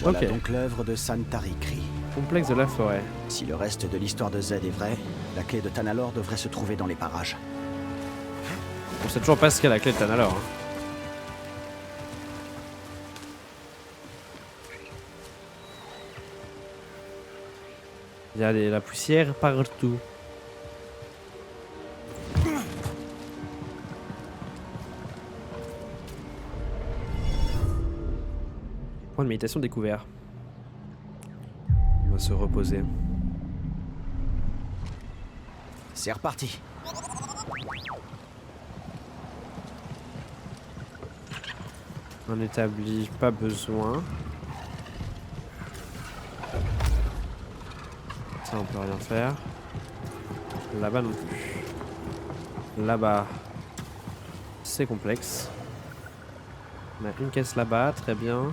Voilà Ok. donc l'œuvre de Santarikri. Complexe de la forêt. Si le reste de l'histoire de Z est vrai, la clé de Tanalor devrait se trouver dans les parages. On sait toujours pas ce qu'est la clé de Tanalor. Hein. Il y a la poussière partout. Point de méditation découvert. On va se reposer. C'est reparti. On établit pas besoin. Ça on peut rien faire. Là-bas non plus. Là-bas c'est complexe. On a une caisse là-bas, très bien.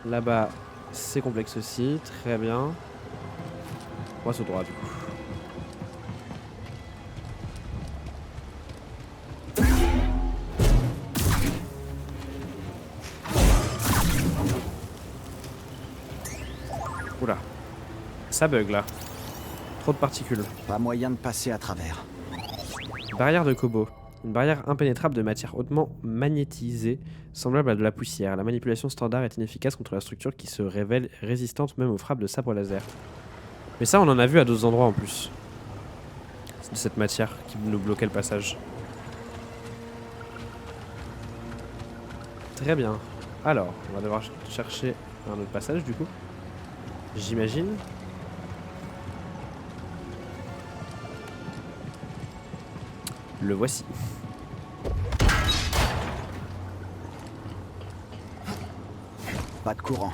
Là-bas c'est complexe aussi, très bien. On va se droit du coup. Oula. Ça bug là. Trop de particules. Pas moyen de passer à travers. Barrière de Kobo. Une barrière impénétrable de matière hautement magnétisée, semblable à de la poussière. La manipulation standard est inefficace contre la structure qui se révèle résistante même aux frappes de sabre laser. Mais ça, on en a vu à d'autres endroits en plus. De cette matière qui nous bloquait le passage. Très bien. Alors, on va devoir chercher un autre passage du coup. J'imagine. Le voici. Pas de courant.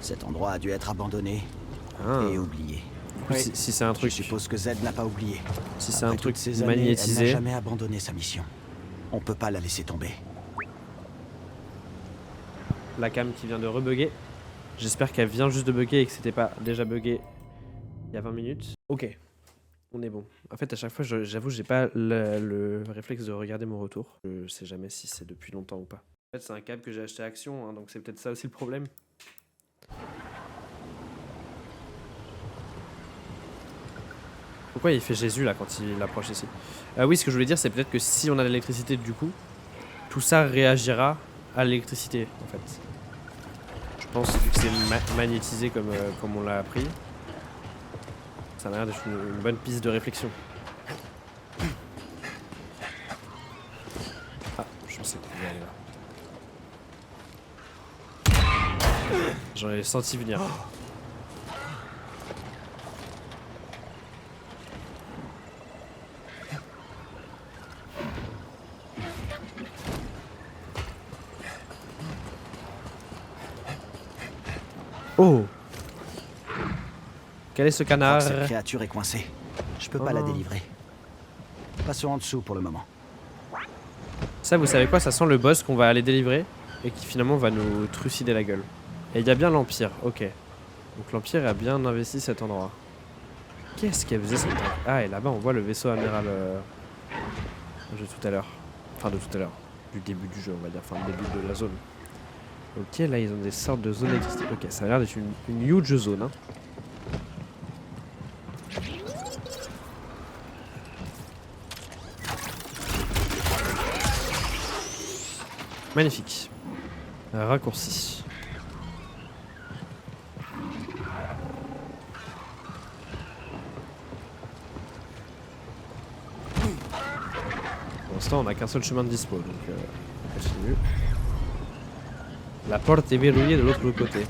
Cet endroit a dû être abandonné Ah. et oublié. Du coup, si c'est un Je truc, suppose que Z n'a pas oublié. si c'est un Après truc toutes ces années, elle n'a magnétisé, jamais abandonné sa mission. On peut pas la laisser tomber. la cam qui vient de rebugger. J'espère qu'elle vient juste de bugger et que c'était pas déjà buggé il y a 20 minutes. Ok, on est bon. En fait, à chaque fois, j'avoue, j'ai pas le réflexe de regarder mon retour. Je sais jamais si c'est depuis longtemps ou pas. En fait, c'est un câble que j'ai acheté à Action, hein, donc c'est peut-être ça aussi le problème. Pourquoi il fait Jésus là quand il approche ici? Oui, ce que je voulais dire, c'est peut-être que si on a de l'électricité du coup, tout ça réagira à l'électricité en fait. Je pense vu que c'est magnétisé comme on l'a appris. Ça a l'air d'être une bonne piste de réflexion. Ah, je pensais qu'on pouvait aller là. J'en ai senti venir. Oh! Quel est ce Je crois canard? que cette créature est coincée. Je peux pas la Oh. délivrer. Passons en dessous pour le moment. Ça, vous savez quoi? Ça sent le boss qu'on va aller délivrer et qui finalement va nous trucider la gueule. Et il y a bien l'Empire, ok. Donc l'Empire a bien investi cet endroit. Qu'est-ce qu'elle faisait cette truc? Ah, et là-bas on voit le vaisseau amiral de tout à l'heure. Enfin, de tout à l'heure. Du début du jeu, on va dire. Enfin, le début de la zone. Ok, là ils ont des sortes de zones d'électricité. Ok, ça a l'air d'être une huge zone. Hein. Magnifique. Raccourci. Pour l'instant, on n'a qu'un seul chemin de dispo, donc on continue. La porte est verrouillée de l'autre côté.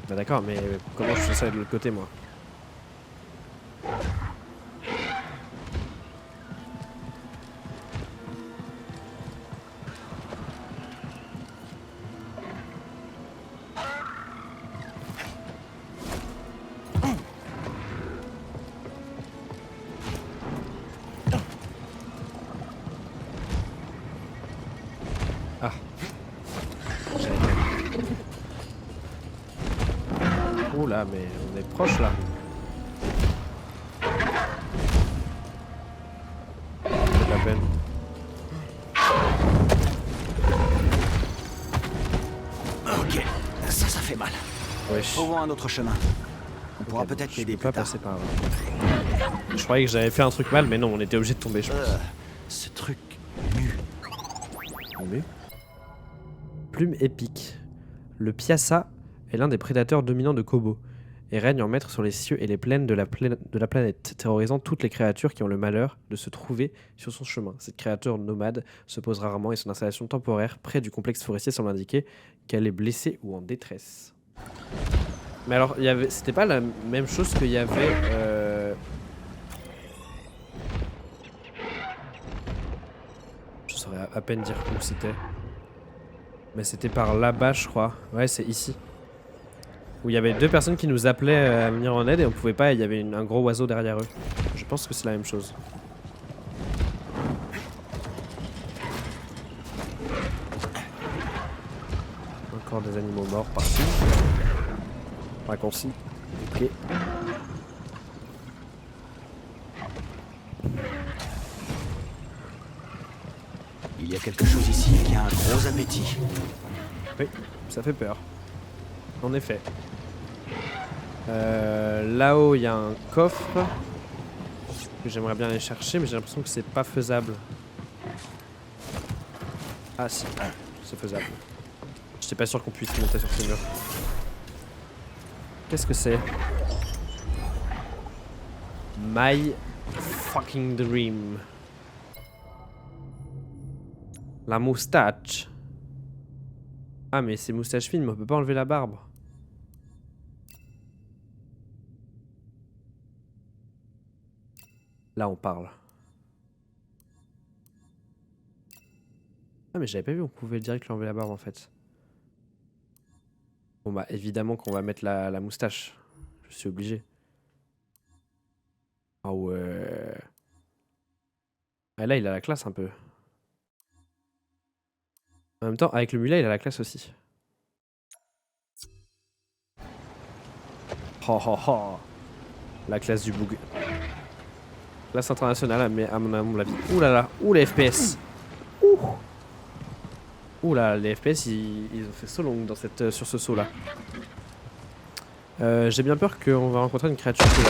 Bah d'accord, mais comment je fais ça de l'autre côté, moi? Ah. J'avais Oh là, mais on est proche là. C'est la peine. Ok, ça fait mal. Wesh. Trouvons un autre chemin. On pourra peut-être l'aider Je peux plus pas tard. passer par là. Je croyais que j'avais fait un truc mal, mais non, on était obligé de tomber, je pense. Ce truc nu. Tombé. Plume épique. Le piassa est l'un des prédateurs dominants de Kobo et règne en maître sur les cieux et les plaines de la planète, terrorisant toutes les créatures qui ont le malheur de se trouver sur son chemin. Cette créature nomade se pose rarement et son installation temporaire près du complexe forestier semble indiquer qu'elle est blessée ou en détresse. Mais alors, c'était pas la même chose qu'il y avait... Je saurais à peine dire où c'était. Mais c'était par là-bas, je crois. Ouais, c'est ici. Où il y avait deux personnes qui nous appelaient à venir en aide et on pouvait pas, il y avait un gros oiseau derrière eux. Je pense que c'est la même chose. Encore des animaux morts par-ci. Raccourci. Ok. Il y a quelque chose ici qui a un gros appétit. Oui, ça fait peur. En effet. Là-haut, il y a un coffre que j'aimerais bien aller chercher, mais j'ai l'impression que c'est pas faisable. Ah si, c'est faisable. J'étais pas sûr qu'on puisse monter sur ce mur. Qu'est-ce que c'est? My fucking dream. La moustache. Ah mais c'est moustache fine, mais on peut pas enlever la barbe. Là on parle. Ah mais j'avais pas vu, on pouvait direct lui enlever la barbe en fait. Bon bah évidemment qu'on va mettre la moustache. Je suis obligé. Ah ouais. Ah là il a la classe un peu. En même temps avec le mulet il a la classe aussi. Oh oh oh. La classe du bug. Classe internationale mais à mon avis. Ouh là là, ouh les FPS. Ouh. Ouh là, les FPS ils ont fait so long dans sur ce saut là. J'ai bien peur qu'on va rencontrer une créature qui est là.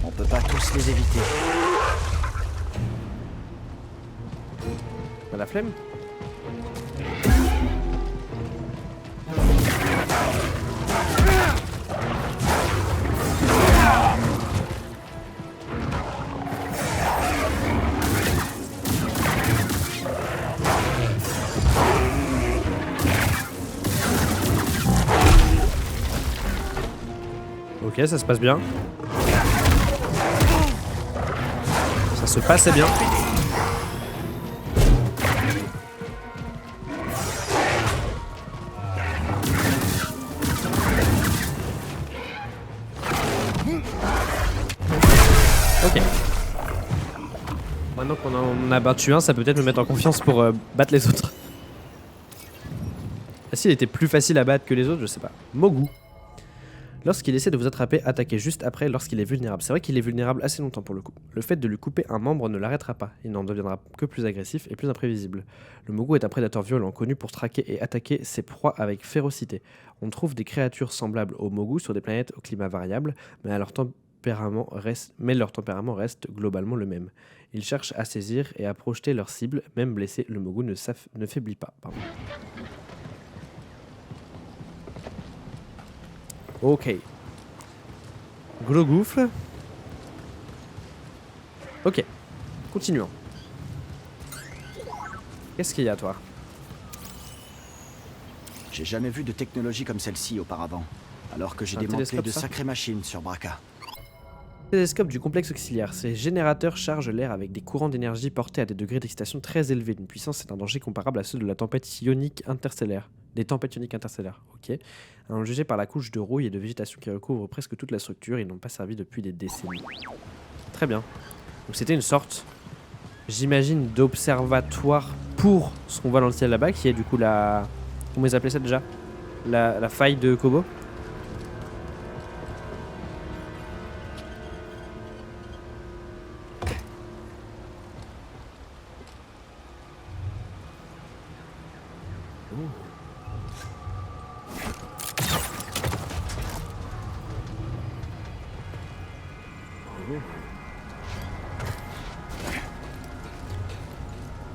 On peut pas tous les éviter. T'as la flemme? Ok, ça se passe bien. Ça se passait bien. Ok. Maintenant qu'on en a battu un, ça peut peut-être me mettre en confiance pour battre les autres. Ah si, il était plus facile à battre que les autres, je sais pas. Mogu. Lorsqu'il essaie de vous attraper, attaquez juste après lorsqu'il est vulnérable. C'est vrai qu'il est vulnérable assez longtemps pour le coup. Le fait de lui couper un membre ne l'arrêtera pas. Il n'en deviendra que plus agressif et plus imprévisible. Le Mogu est un prédateur violent connu pour traquer et attaquer ses proies avec férocité. On trouve des créatures semblables aux Mogu sur des planètes au climat variable, mais leur tempérament reste globalement le même. Ils cherchent à saisir et à projeter leur cible, même blessé, le Mogu ne faiblit pas. Pardon. Ok. Gros gouffre. Ok. Continuons. Qu'est-ce qu'il y a, toi? J'ai jamais vu de technologie comme celle-ci auparavant. Alors que j'ai Un démantelé télescope, de ça sacrées machines sur Braca. Télescope du complexe auxiliaire. Ces générateurs chargent l'air avec des courants d'énergie portés à des degrés d'excitation très élevés. D'une puissance et d'un danger comparable à ceux de la tempête ionique interstellaire. Des tempêtes ioniques interstellaires, ok. En jugé par la couche de rouille et de végétation qui recouvre presque toute la structure, ils n'ont pas servi depuis des décennies. Très bien. Donc c'était une sorte, j'imagine, d'observatoire pour ce qu'on voit dans le ciel là-bas, qui est du coup la... Comment ils appelaient ça déjà? la faille de Kobo.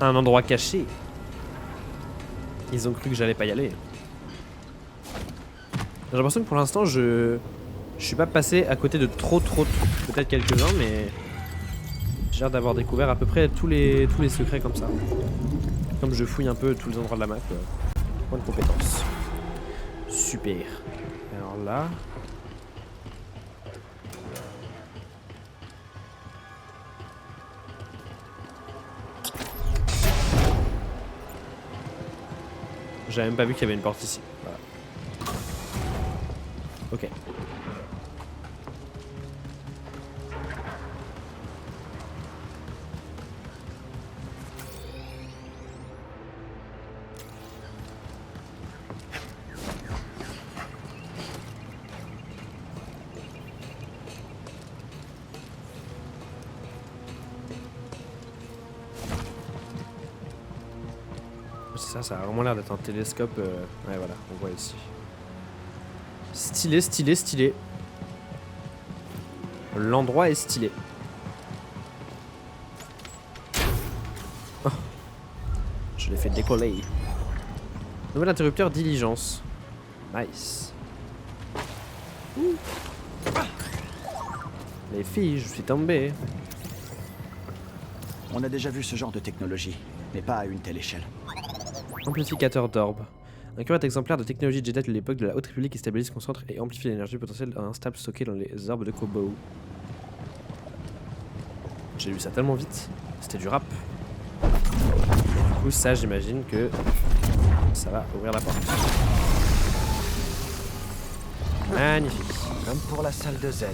Un endroit caché. Ils ont cru que j'allais pas y aller. J'ai l'impression que pour l'instant je suis pas passé à côté de trop de trucs. Peut-être quelques-uns, mais j'ai l'air d'avoir découvert à peu près tous les secrets comme ça. Comme je fouille un peu tous les endroits de la map. Point de compétence. Super. Alors là. J'avais même pas vu qu'il y avait une porte ici. Voilà. Ok. Ça a vraiment l'air d'être un télescope. Ouais, voilà, on voit ici. Stylé, stylé, stylé. L'endroit est stylé. Oh. Je l'ai fait décoller. Nouvel interrupteur diligence. Nice. Ouh. Les filles, je suis tombé. On a déjà vu ce genre de technologie, mais pas à une telle échelle. Amplificateur d'orbe. Un curieux exemplaire de technologie Jedi de l'époque de la Haute République qui stabilise, concentre et amplifie l'énergie potentielle instable stockée dans les orbes de Kobo. J'ai lu ça tellement vite. C'était du rap. Du coup, ça, j'imagine que ça va ouvrir la porte. Magnifique. Comme pour la salle de Z.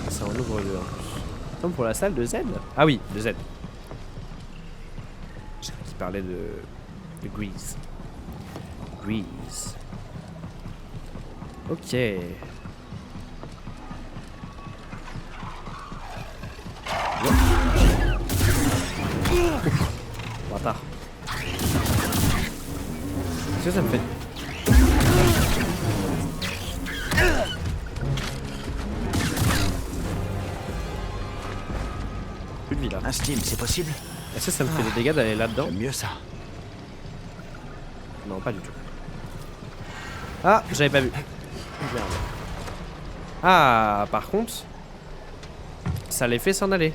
Ça en ouvre deux en plus. Comme pour la salle de Z. Ah oui, de Z. J'ai cru qu'il parlait de Grease. Grease. Ok. Bâtard. Qu'est-ce que ça me fait? Plus de vie là. Un steam, c'est possible? Est-ce que ça me fait des dégâts d'aller là-dedans? J'aime mieux ça. Non, pas du tout. Ah, j'avais pas vu. Merde. Ah, par contre, ça les fait s'en aller.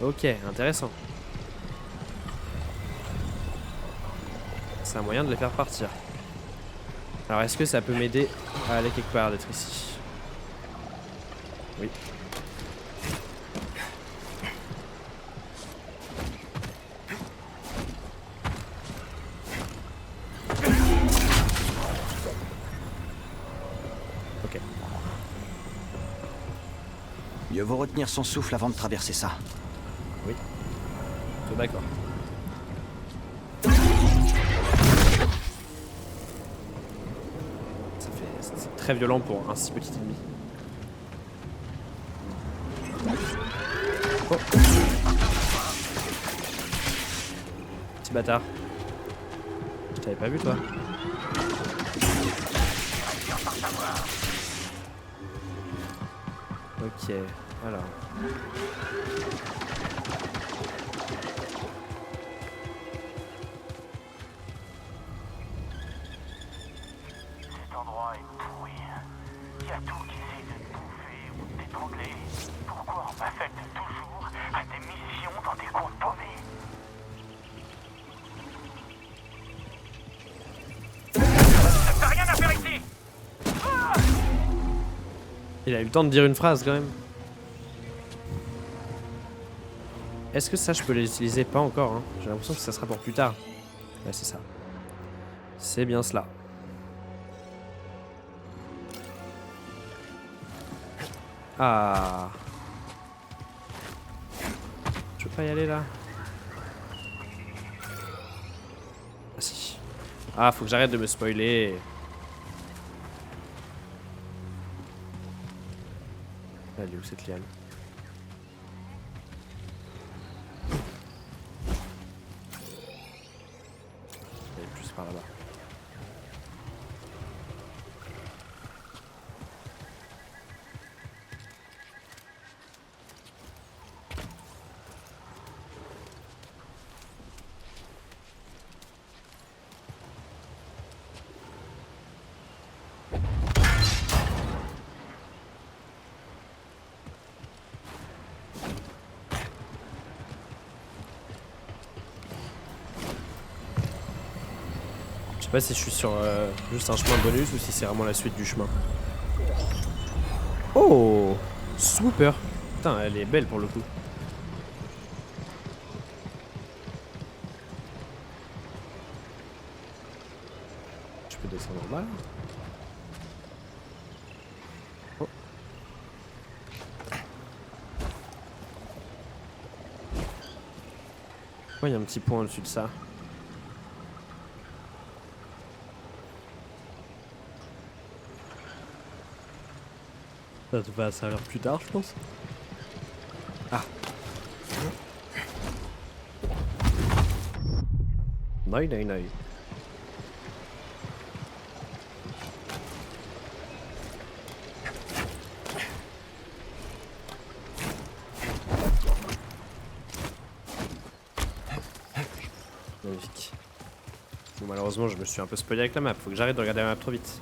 Ok, intéressant. C'est un moyen de les faire partir. Alors, est-ce que ça peut m'aider à aller quelque part d'être ici? Oui. Ok. Mieux vaut retenir son souffle avant de traverser ça. Oui. Tout d'accord. C'est très violent pour un si petit ennemi. Oh. Petit bâtard. Je t'avais pas vu toi. Ok, alors. Cet endroit est pourri. Il y a tout qui essaie de te bouffer ou de t'étrangler. Pourquoi on m'affecte toujours à des missions dans des coins paumés? T'as rien à faire ici! Il a eu le temps de dire une phrase quand même. Est-ce que ça je peux l'utiliser? Pas encore hein. J'ai l'impression que ça sera pour plus tard. Ouais c'est ça. C'est bien cela. Ah. Je peux pas y aller là. Ah si. Ah, faut que j'arrête de me spoiler. Elle est où cette liane? Elle est plus par là-bas. Je sais pas si je suis sur juste un chemin bonus ou si c'est vraiment la suite du chemin. Oh, super. Putain, elle est belle pour le coup. Je peux descendre en bas là. Oh. Pourquoi il y a un petit point au-dessus de ça? Ça va servir plus tard, je pense. Ah. Non. Magnifique. Bon, malheureusement, je me suis un peu spoilé avec la map. Faut que j'arrête de regarder la map trop vite.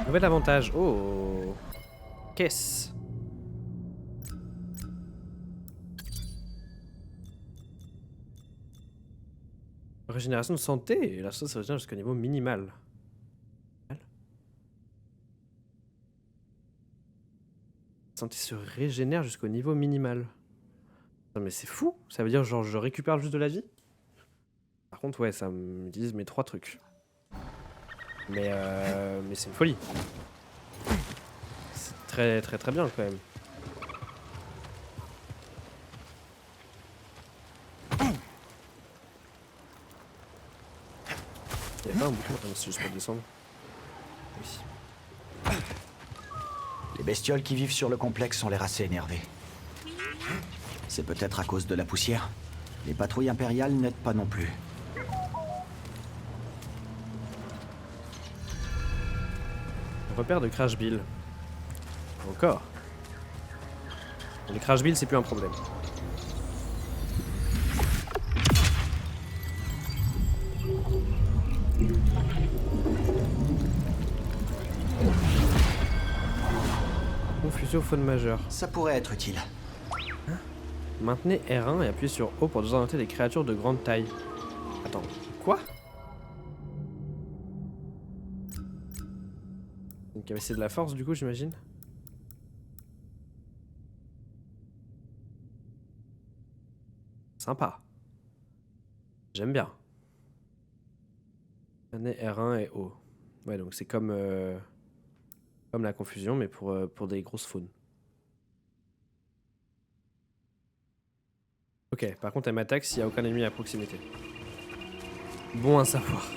Nouvel avantage. Oh. Caisse. Régénération de santé. La sauce se régénère jusqu'au niveau minimal. La santé se régénère jusqu'au niveau minimal. Non mais c'est fou. Ça veut dire genre je récupère juste de la vie. Par contre ouais, ça me utilise mes 3 trucs. Mais c'est une folie. C'est très très très bien quand même. Il y a pas un bouton, attends, c'est juste pour descendre. Oui. Les bestioles qui vivent sur le complexe ont l'air assez énervées. C'est peut-être à cause de la poussière. Les patrouilles impériales n'aident pas non plus. Repère de Crash Bill. Encore. Les Crash Bill, c'est plus un problème. Confusion faune majeure. Ça pourrait être utile. Maintenez R1 et appuyez sur O pour désorienter des créatures de grande taille. Attends, quoi? Une capacité de la force du coup j'imagine? Sympa. J'aime bien. Maintenez R1 et O. Ouais donc c'est comme la confusion mais pour des grosses faunes. Ok, par contre elle m'attaque s'il n'y a aucun ennemi à proximité. Bon à savoir.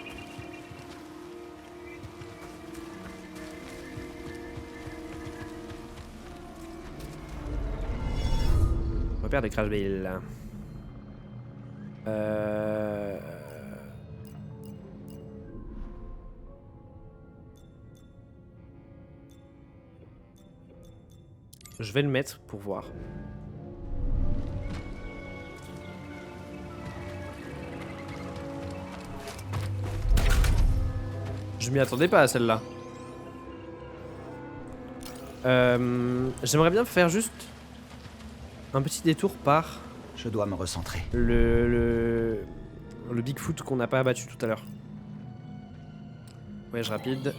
Repère des Crash Bill. Je vais le mettre pour voir. Je m'y attendais pas à celle-là. J'aimerais bien faire juste un petit détour par Je dois me recentrer. le Bigfoot qu'on n'a pas abattu tout à l'heure. Voyage rapide.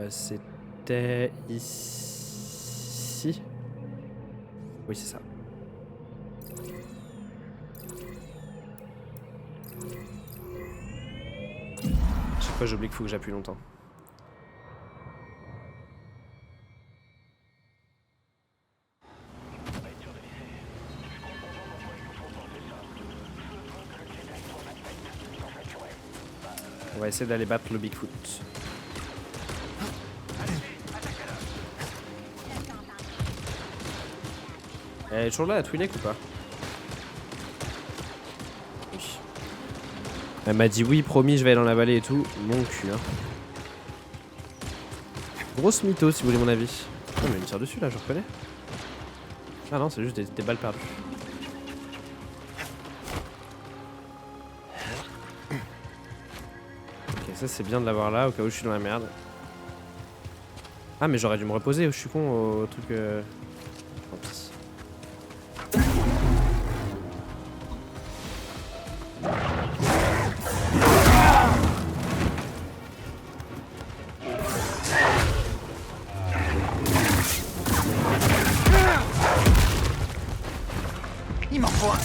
C'était ici. Oui, c'est ça. Chaque fois j'oublie qu'il faut que j'appuie longtemps. On va essayer d'aller battre le Bigfoot. Elle est toujours là, la Twi'lek ou pas? Oui. Elle m'a dit oui, promis, je vais aller dans la vallée et tout. Mon cul, hein. Grosse mytho, si vous voulez mon avis. Oh, mais elle me tire dessus, là, je reconnais. Ah non, c'est juste des balles perdues. Ok, ça c'est bien de l'avoir là, au cas où je suis dans la merde. Ah, mais j'aurais dû me reposer, je suis con au truc... Tant pis. Il m'en faut un.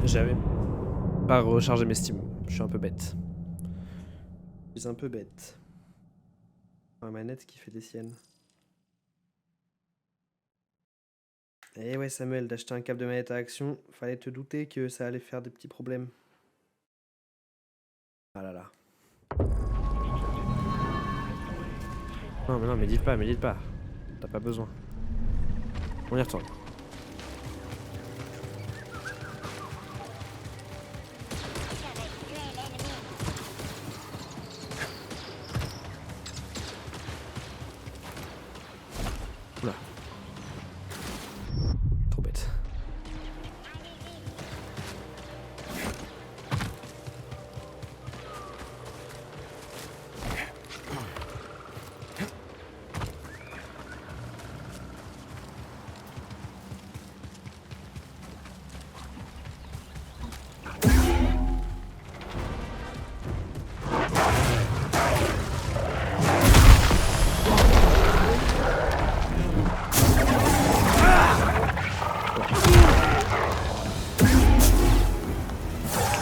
J'avais pas rechargé mes Steam. Je suis un peu bête. Je suis un peu bête. Ma manette qui fait des siennes. Eh ouais Samuel, d'acheter un câble de manette à action, fallait te douter que ça allait faire des petits problèmes. Ah là là. Non, mais médite pas. T'as pas besoin. On y retourne. Oula. Trop bête.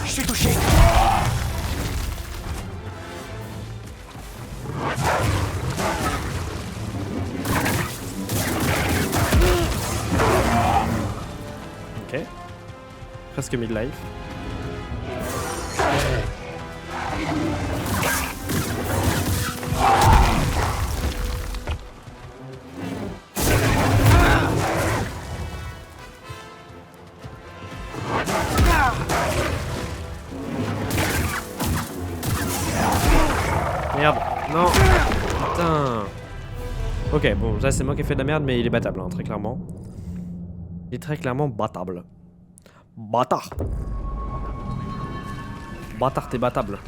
Je suis touché. Ok. Presque midlife. Merde, non. Putain. Ok, bon, ça c'est moi qui ai fait de la merde, mais il est battable, hein, très clairement. Il est très clairement battable. Bâtard. Bâtard, t'es battable.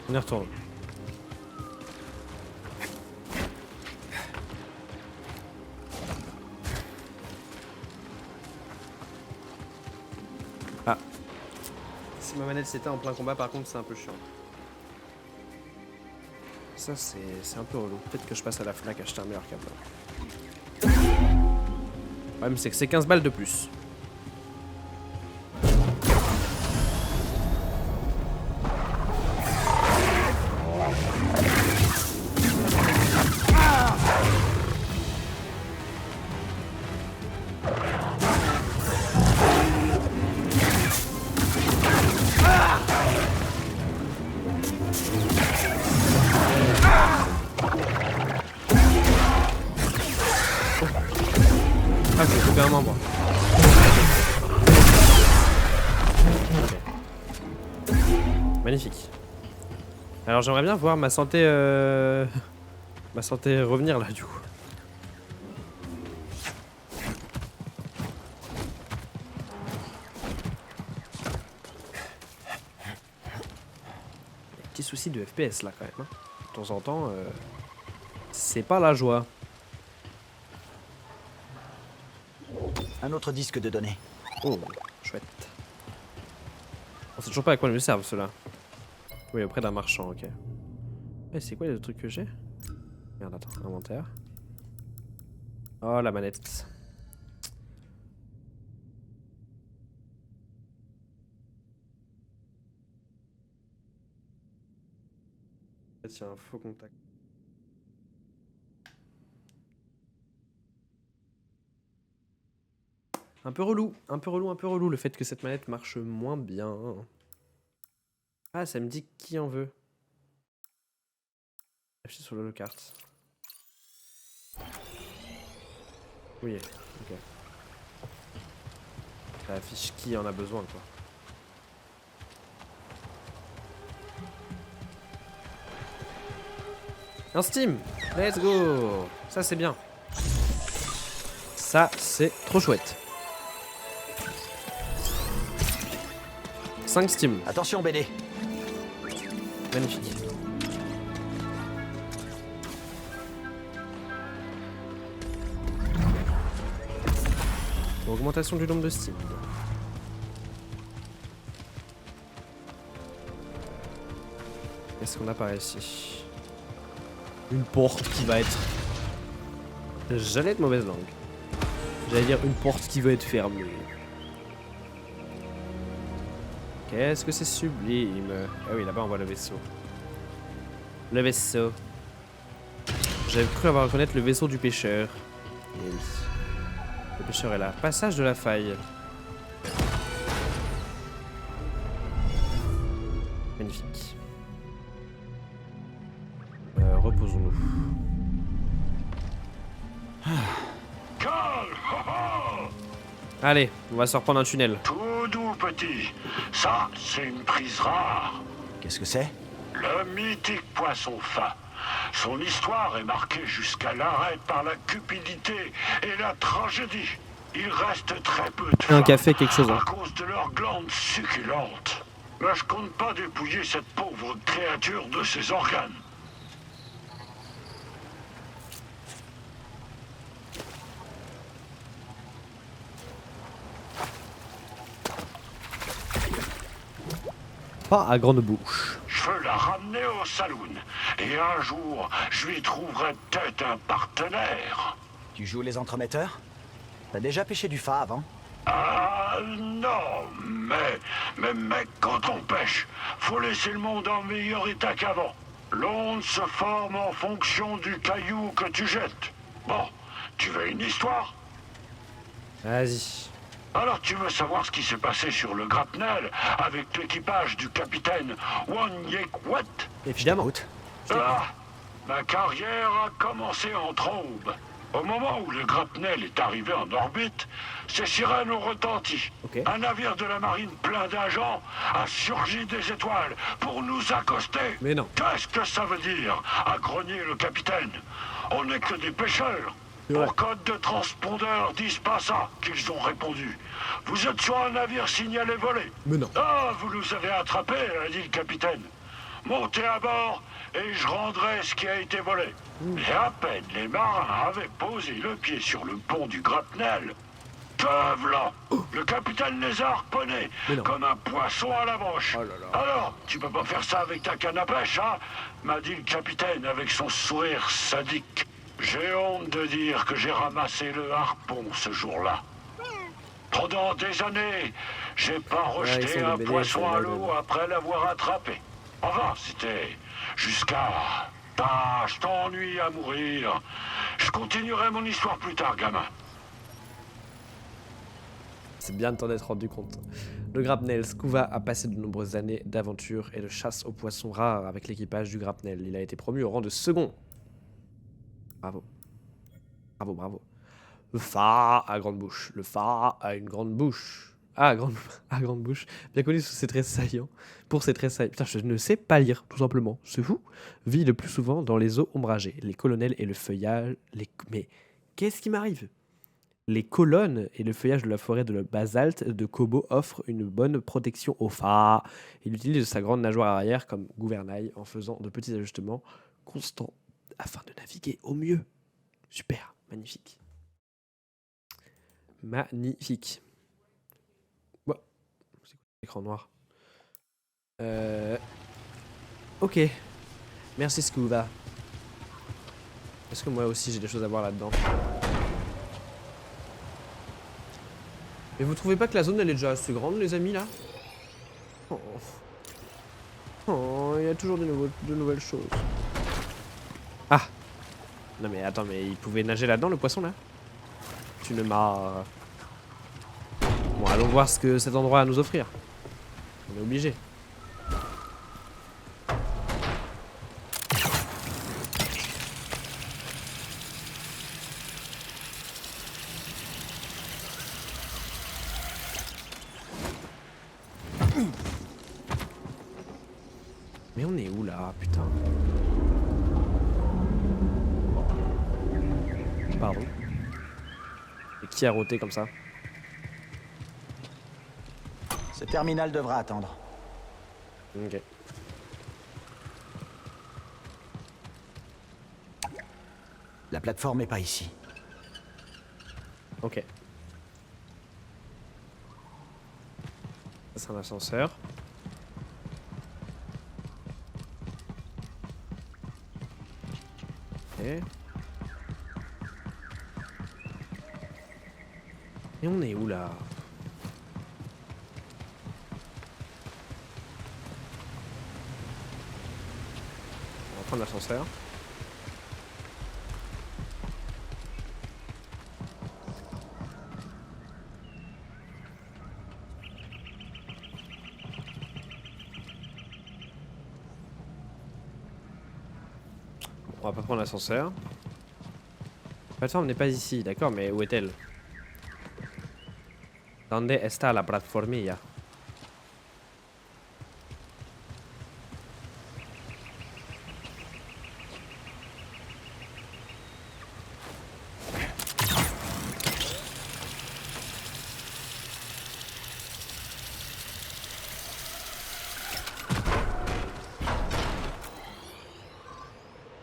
On y retourne. Ah. Si ma manette s'éteint en plein combat, par contre, c'est un peu chiant. Ça, c'est un peu relou. Peut-être que je passe à la Fnac acheter un meilleur câble. Le problème, c'est que c'est 15 balles de plus. Ah, je vais couper un membre. Ok. Magnifique. Alors j'aimerais bien voir ma santé revenir là du coup. Petit souci de FPS là quand même. Hein. De temps en temps, c'est pas la joie. Un autre disque de données. Oh, chouette. On sait toujours pas à quoi ils me servent ceux-là. Oui, auprès d'un marchand, ok. Eh, c'est quoi les autres trucs que j'ai? Merde, attends, inventaire. Oh, la manette. Tiens, faux contact. Un peu relou, un peu relou, un peu relou le fait que cette manette marche moins bien. Ah, ça me dit qui en veut. Affiché sur le carte. Oui, ok. Ça affiche qui en a besoin, quoi. Un Steam! Let's go! Ça, c'est bien. Ça, c'est trop chouette. 5 Steam. Attention, BD. Magnifique. Augmentation du nombre de Steam. Qu'est-ce qu'on a par ici? Une porte qui va être... J'allais être mauvaise langue. J'allais dire une porte qui va être fermée. Qu'est-ce que c'est sublime. Ah oui, là-bas on voit le vaisseau. Le vaisseau. J'avais cru avoir à reconnaître le vaisseau du pêcheur. Et oui. Le pêcheur est là. Passage de la faille. Magnifique. Reposons-nous. Allez, on va se reprendre un tunnel. Tout doux, petit. Ça, c'est une prise rare. Qu'est-ce que c'est? Le mythique poisson fin. Son histoire est marquée jusqu'à l'arrêt par la cupidité et la tragédie. Il reste très peu de Un femmes café, quelque chose. Hein. à cause de leurs glandes succulentes. Mais je compte pas dépouiller cette pauvre créature de ses organes. Pas à grande bouche. Je veux la ramener au saloon. Et un jour, je lui trouverai peut-être un partenaire. Tu joues les entremetteurs? T'as déjà pêché du phare avant? Ah non, mais mec, quand on pêche, faut laisser le monde en meilleur état qu'avant. L'onde se forme en fonction du caillou que tu jettes. Bon, tu veux une histoire? Vas-y. Alors tu veux savoir ce qui s'est passé sur le grapnel avec l'équipage du capitaine Wanyek-Wat? Évidemment. Écoute. Ah, ma carrière a commencé en trombe. Au moment où le grapnel est arrivé en orbite, ses sirènes ont retenti. Ok. Un navire de la marine plein d'agents a surgi des étoiles pour nous accoster. Mais non. Qu'est-ce que ça veut dire? A grogné le capitaine. On n'est que des pêcheurs. C'est vrai. Pour code de transpondeur, disent pas ça, qu'ils ont répondu. Vous êtes sur un navire signalé volé. Mais non. Ah, vous nous avez attrapés, a dit le capitaine. Montez à bord et je rendrai ce qui a été volé. Et à peine les marins avaient posé le pied sur le pont du grapnel, que v'là, le capitaine les a harponnés Mais non. comme un poisson à la broche. Oh là là. Alors, tu peux pas faire ça avec ta canne à pêche, hein? M'a dit le capitaine avec son sourire sadique. J'ai honte de dire que j'ai ramassé le harpon ce jour-là. Pendant des années, j'ai pas ils rejeté sont un de BD, poisson c'est à là, l'eau après l'avoir attrapé. Enfin, c'était jusqu'à... Ah, je t'ennuie à mourir. Je continuerai mon histoire plus tard, gamin. C'est bien de t'en être rendu compte. Le Grapnel Scuba a passé de nombreuses années d'aventure et de chasse aux poissons rares avec l'équipage du Grapnel. Il a été promu au rang de second. Bravo. Bravo, bravo. Le phare à grande bouche. Le phare a une grande bouche. Ah, à grande bouche. Bien connu sous ses traits saillants. Pour ses traits saillants. Putain, je ne sais pas lire, tout simplement. C'est fou. Vit le plus souvent dans les eaux ombragées. Les colonels et le feuillage... Mais qu'est-ce qui m'arrive? Les colonnes et le feuillage de la forêt de basalte de Kobo offrent une bonne protection au phare. Il utilise sa grande nageoire arrière comme gouvernail en faisant de petits ajustements constants afin de naviguer au mieux. Super, magnifique. Magnifique. Ouais. C'est quoi l'écran noir? Ok. Merci Scuba. Est-ce que moi aussi j'ai des choses à voir là-dedans? Mais vous trouvez pas que la zone elle est déjà assez grande les amis là? Oh, oh, il y a toujours de nouvelles choses. Ah! Non mais attends, mais il pouvait nager là-dedans le poisson là? Tu ne m'as... Bon, allons voir ce que cet endroit a à nous offrir. On est obligé. Mais on est où là, putain? Pardon. Et qui a roté comme ça? Ce terminal devra attendre. Ok. La plateforme est pas ici. Ok. Ça c'est un ascenseur. Ok. Et on est où là? On va prendre l'ascenseur. On va pas prendre l'ascenseur. La plateforme n'est pas ici, d'accord, mais où est-elle? Donde está la platformilla?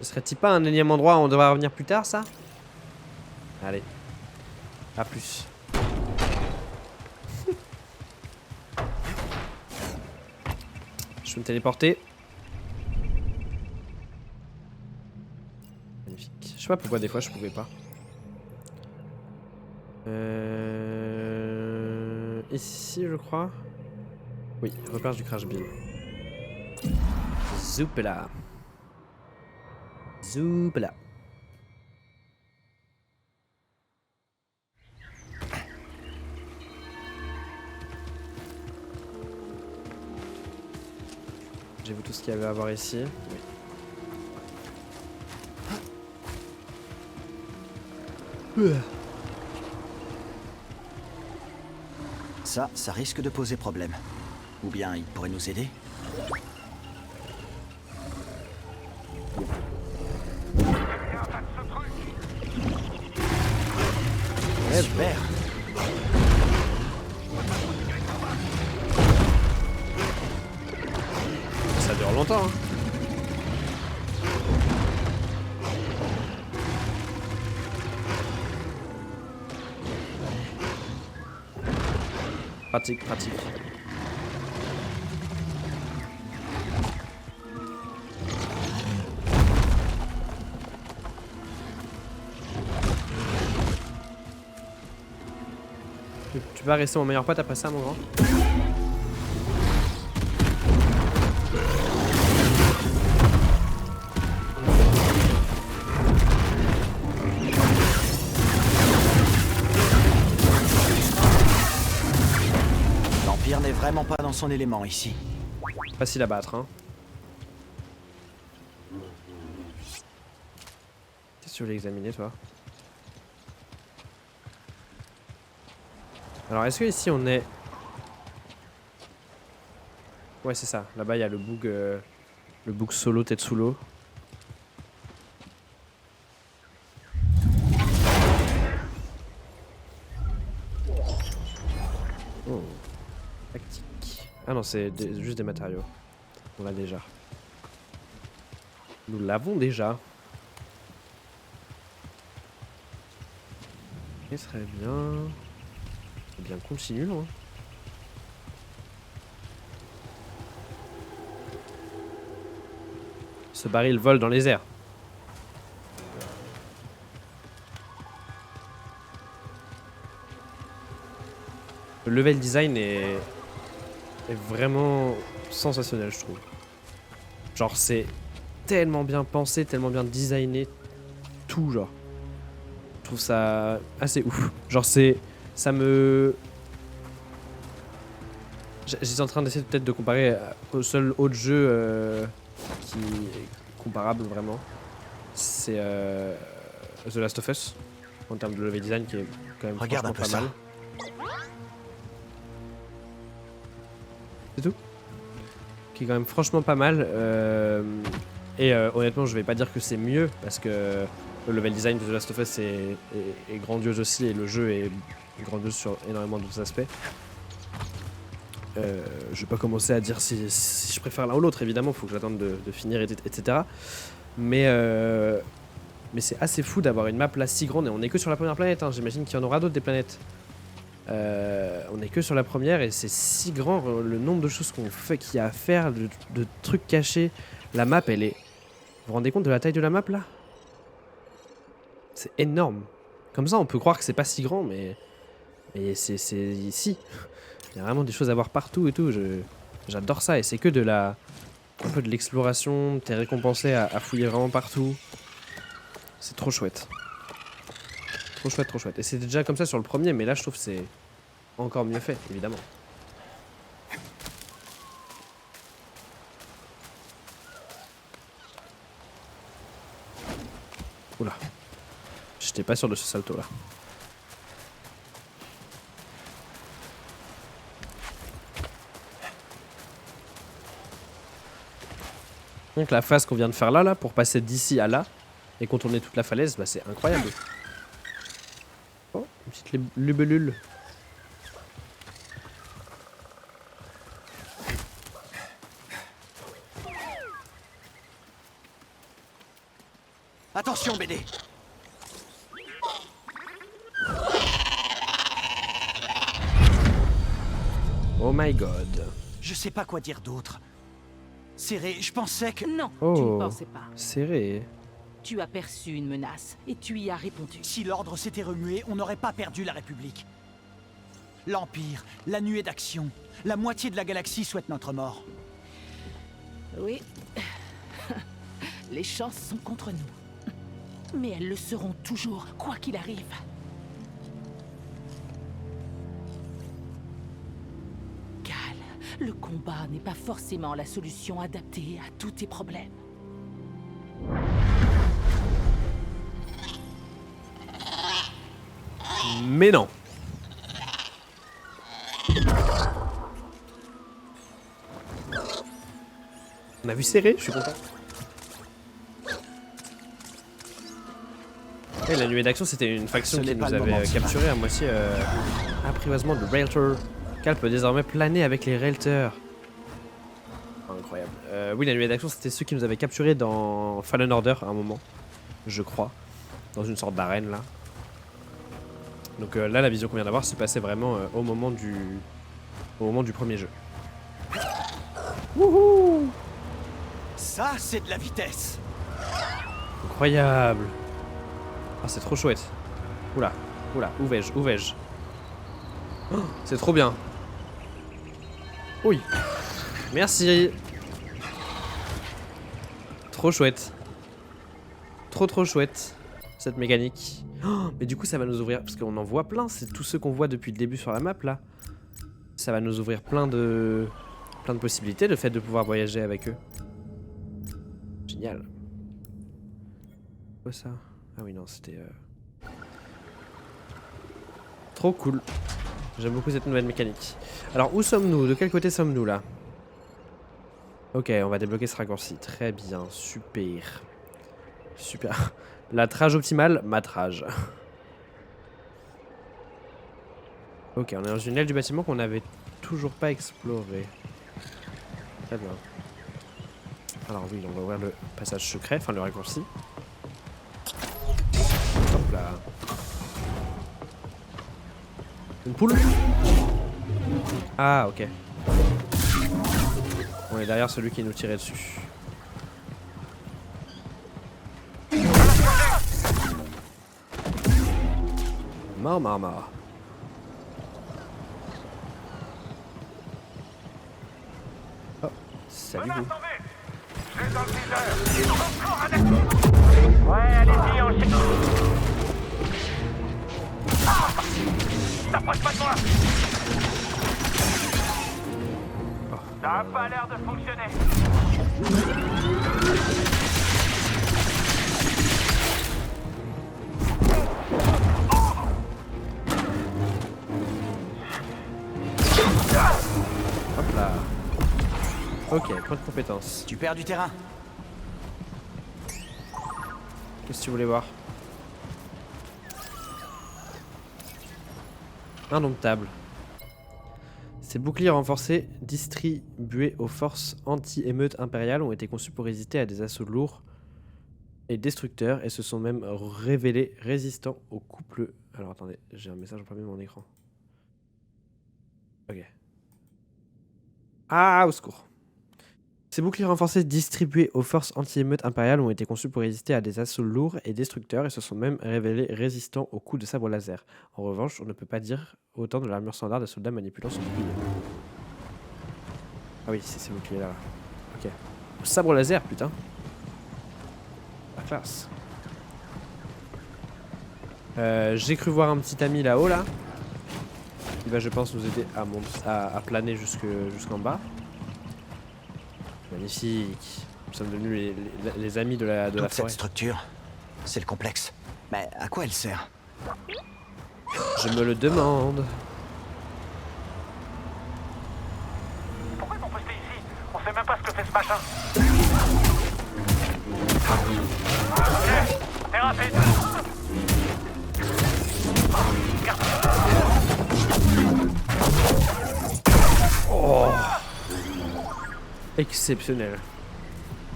Ce serait-il pas un énième endroit où on devrait revenir plus tard, ça? Allez. À plus. Je vais me téléporter. Magnifique. Je sais pas pourquoi des fois je pouvais pas. Ici, je crois. Oui, repère du Crash Bill. Zoupla. Zoupla. J'ai vu tout ce qu'il y avait à voir ici. Oui. Ça risque de poser problème. Ou bien il pourrait nous aider. Super. Ça dure longtemps, hein. Pratique, pratique. Tu vas rester mon meilleur pote après ça, mon grand? L'Empire n'est vraiment pas dans son élément ici. Facile à battre, hein. Qu'est-ce que tu voulais examiner, toi? Alors, est-ce que ici on est... Ouais, c'est ça. Là-bas, il y a le bug solo Tetsulo. Oh. Tactique. Ah non, c'est juste des matériaux. On l'a déjà. Nous l'avons déjà. Et très bien. Eh bien, continuons. Hein. Ce baril vole dans les airs. Le level design est vraiment sensationnel, je trouve. Genre, c'est tellement bien pensé, tellement bien designé. Tout, genre. Je trouve ça assez ouf. Genre, ça me... J'étais en train d'essayer peut-être de comparer au seul autre jeu qui est comparable vraiment. C'est The Last of Us. En termes de level design qui est quand même Regarde un peu franchement pas ça. mal. C'est tout. Qui est quand même franchement pas mal. Honnêtement, je vais pas dire que c'est mieux parce que le level design de The Last of Us est grandiose aussi et le jeu est grandiose sur énormément d'autres aspects. Je vais pas commencer à dire si je préfère l'un ou l'autre, évidemment, faut que j'attende de finir, etc. Mais c'est assez fou d'avoir une map là si grande et on est que sur la première planète, hein. J'imagine qu'il y en aura d'autres des planètes. On est que sur la première et c'est si grand le nombre de choses qu'on fait, qu'il y a à faire, de trucs cachés. La map, elle est... Vous vous rendez compte de la taille de la map là? C'est énorme. Comme ça, on peut croire que c'est pas si grand, mais c'est ici. Il y a vraiment des choses à voir partout et tout. J'adore ça et c'est que un peu de l'exploration. T'es récompensé à fouiller vraiment partout. C'est trop chouette. Trop chouette, trop chouette. Et c'était déjà comme ça sur le premier, mais là je trouve que c'est encore mieux fait, évidemment. Oula. J'étais pas sûr de ce salto là. Donc la phase qu'on vient de faire là, pour passer d'ici à là et contourner toute la falaise, bah c'est incroyable. Oh, une petite libellule. Attention, BD. Oh my god. Je sais pas quoi dire d'autre. Serré, je pensais que... Non, tu Oh, ne pensais pas. serré. Tu as perçu une menace et tu y as répondu. Si l'ordre s'était remué, on n'aurait pas perdu la République. L'Empire, la nuée d'action, la moitié de la galaxie souhaite notre mort. Oui. Les chances sont contre nous. Mais elles le seront toujours, quoi qu'il arrive. Cal, le combat n'est pas forcément la solution adaptée à tous tes problèmes. Mais non. On a vu serré, je suis content. Et la nuée d'action, c'était une faction Ce qui n'est pas nous le moment avait de se capturé à moitié apprivoisement de Railter. Cal peut désormais planer avec les Railters. Incroyable. Oui, la nuée d'action, c'était ceux qui nous avaient capturés dans Fallen Order à un moment, je crois. Dans une sorte d'arène là. Donc là, la vision qu'on vient d'avoir se passait vraiment au moment du premier jeu. Wouhou! Ça, c'est de la vitesse. Incroyable! Ah, c'est trop chouette. Oula, oula, où vais-je? Où vais-je? Oh, c'est trop bien. Oui. Merci. Trop chouette. Trop chouette, cette mécanique. Oh, mais du coup, ça va nous ouvrir... Parce qu'on en voit plein, c'est tous ceux qu'on voit depuis le début sur la map, là. Ça va nous ouvrir plein de possibilités, le fait de pouvoir voyager avec eux. Génial. Quoi ça? Ah oui, non, c'était... Trop cool. J'aime beaucoup cette nouvelle mécanique. Alors, où sommes-nous? De quel côté sommes-nous, là? Ok, on va débloquer ce raccourci. Très bien, super. Super. La trage optimale, ma trage. Ok, on est dans une aile du bâtiment qu'on n'avait toujours pas explorée. Très bien. Alors oui, on va ouvrir le passage secret, enfin le raccourci. Hop là. Une poule? Ah, ok. On est derrière celui qui nous tirait dessus. Mort. Oh, salut vous. J'ai dans le viseur. Encore un actif. Ouais, allez-y, enchaîne. T'approches pas de moi. Ça a pas l'air de fonctionner. Hop là. Ok, point de compétence. Tu perds du terrain. Qu'est-ce que tu voulais voir? Indomptable. Ces boucliers renforcés distribués aux forces anti-émeutes impériales ont été conçus pour résister à des assauts lourds et destructeurs et se sont même révélés résistants aux coups. Alors attendez, j'ai un message en plein milieu de mon écran. Ok. Ah, au secours. Ces boucliers renforcés distribués aux forces anti-émeutes impériales ont été conçus pour résister à des assauts lourds et destructeurs et se sont même révélés résistants aux coups de sabre laser. En revanche, on ne peut pas dire autant de l'armure standard des soldats manipulant son bouclier. Ah oui, c'est ces boucliers là. Ok. Sabre laser, putain. La classe. J'ai cru voir un petit ami là-haut là. Qui va, je pense, nous aider à planer jusqu'en bas. Magnifique. Nous sommes devenus les amis de la Toute forêt. cette structure, c'est le complexe. Mais à quoi elle sert? Je me le demande. Pourquoi ils m'ont posté ici? On sait même pas ce que fait ce machin. Ok, t'es rapide. Oh. Exceptionnel.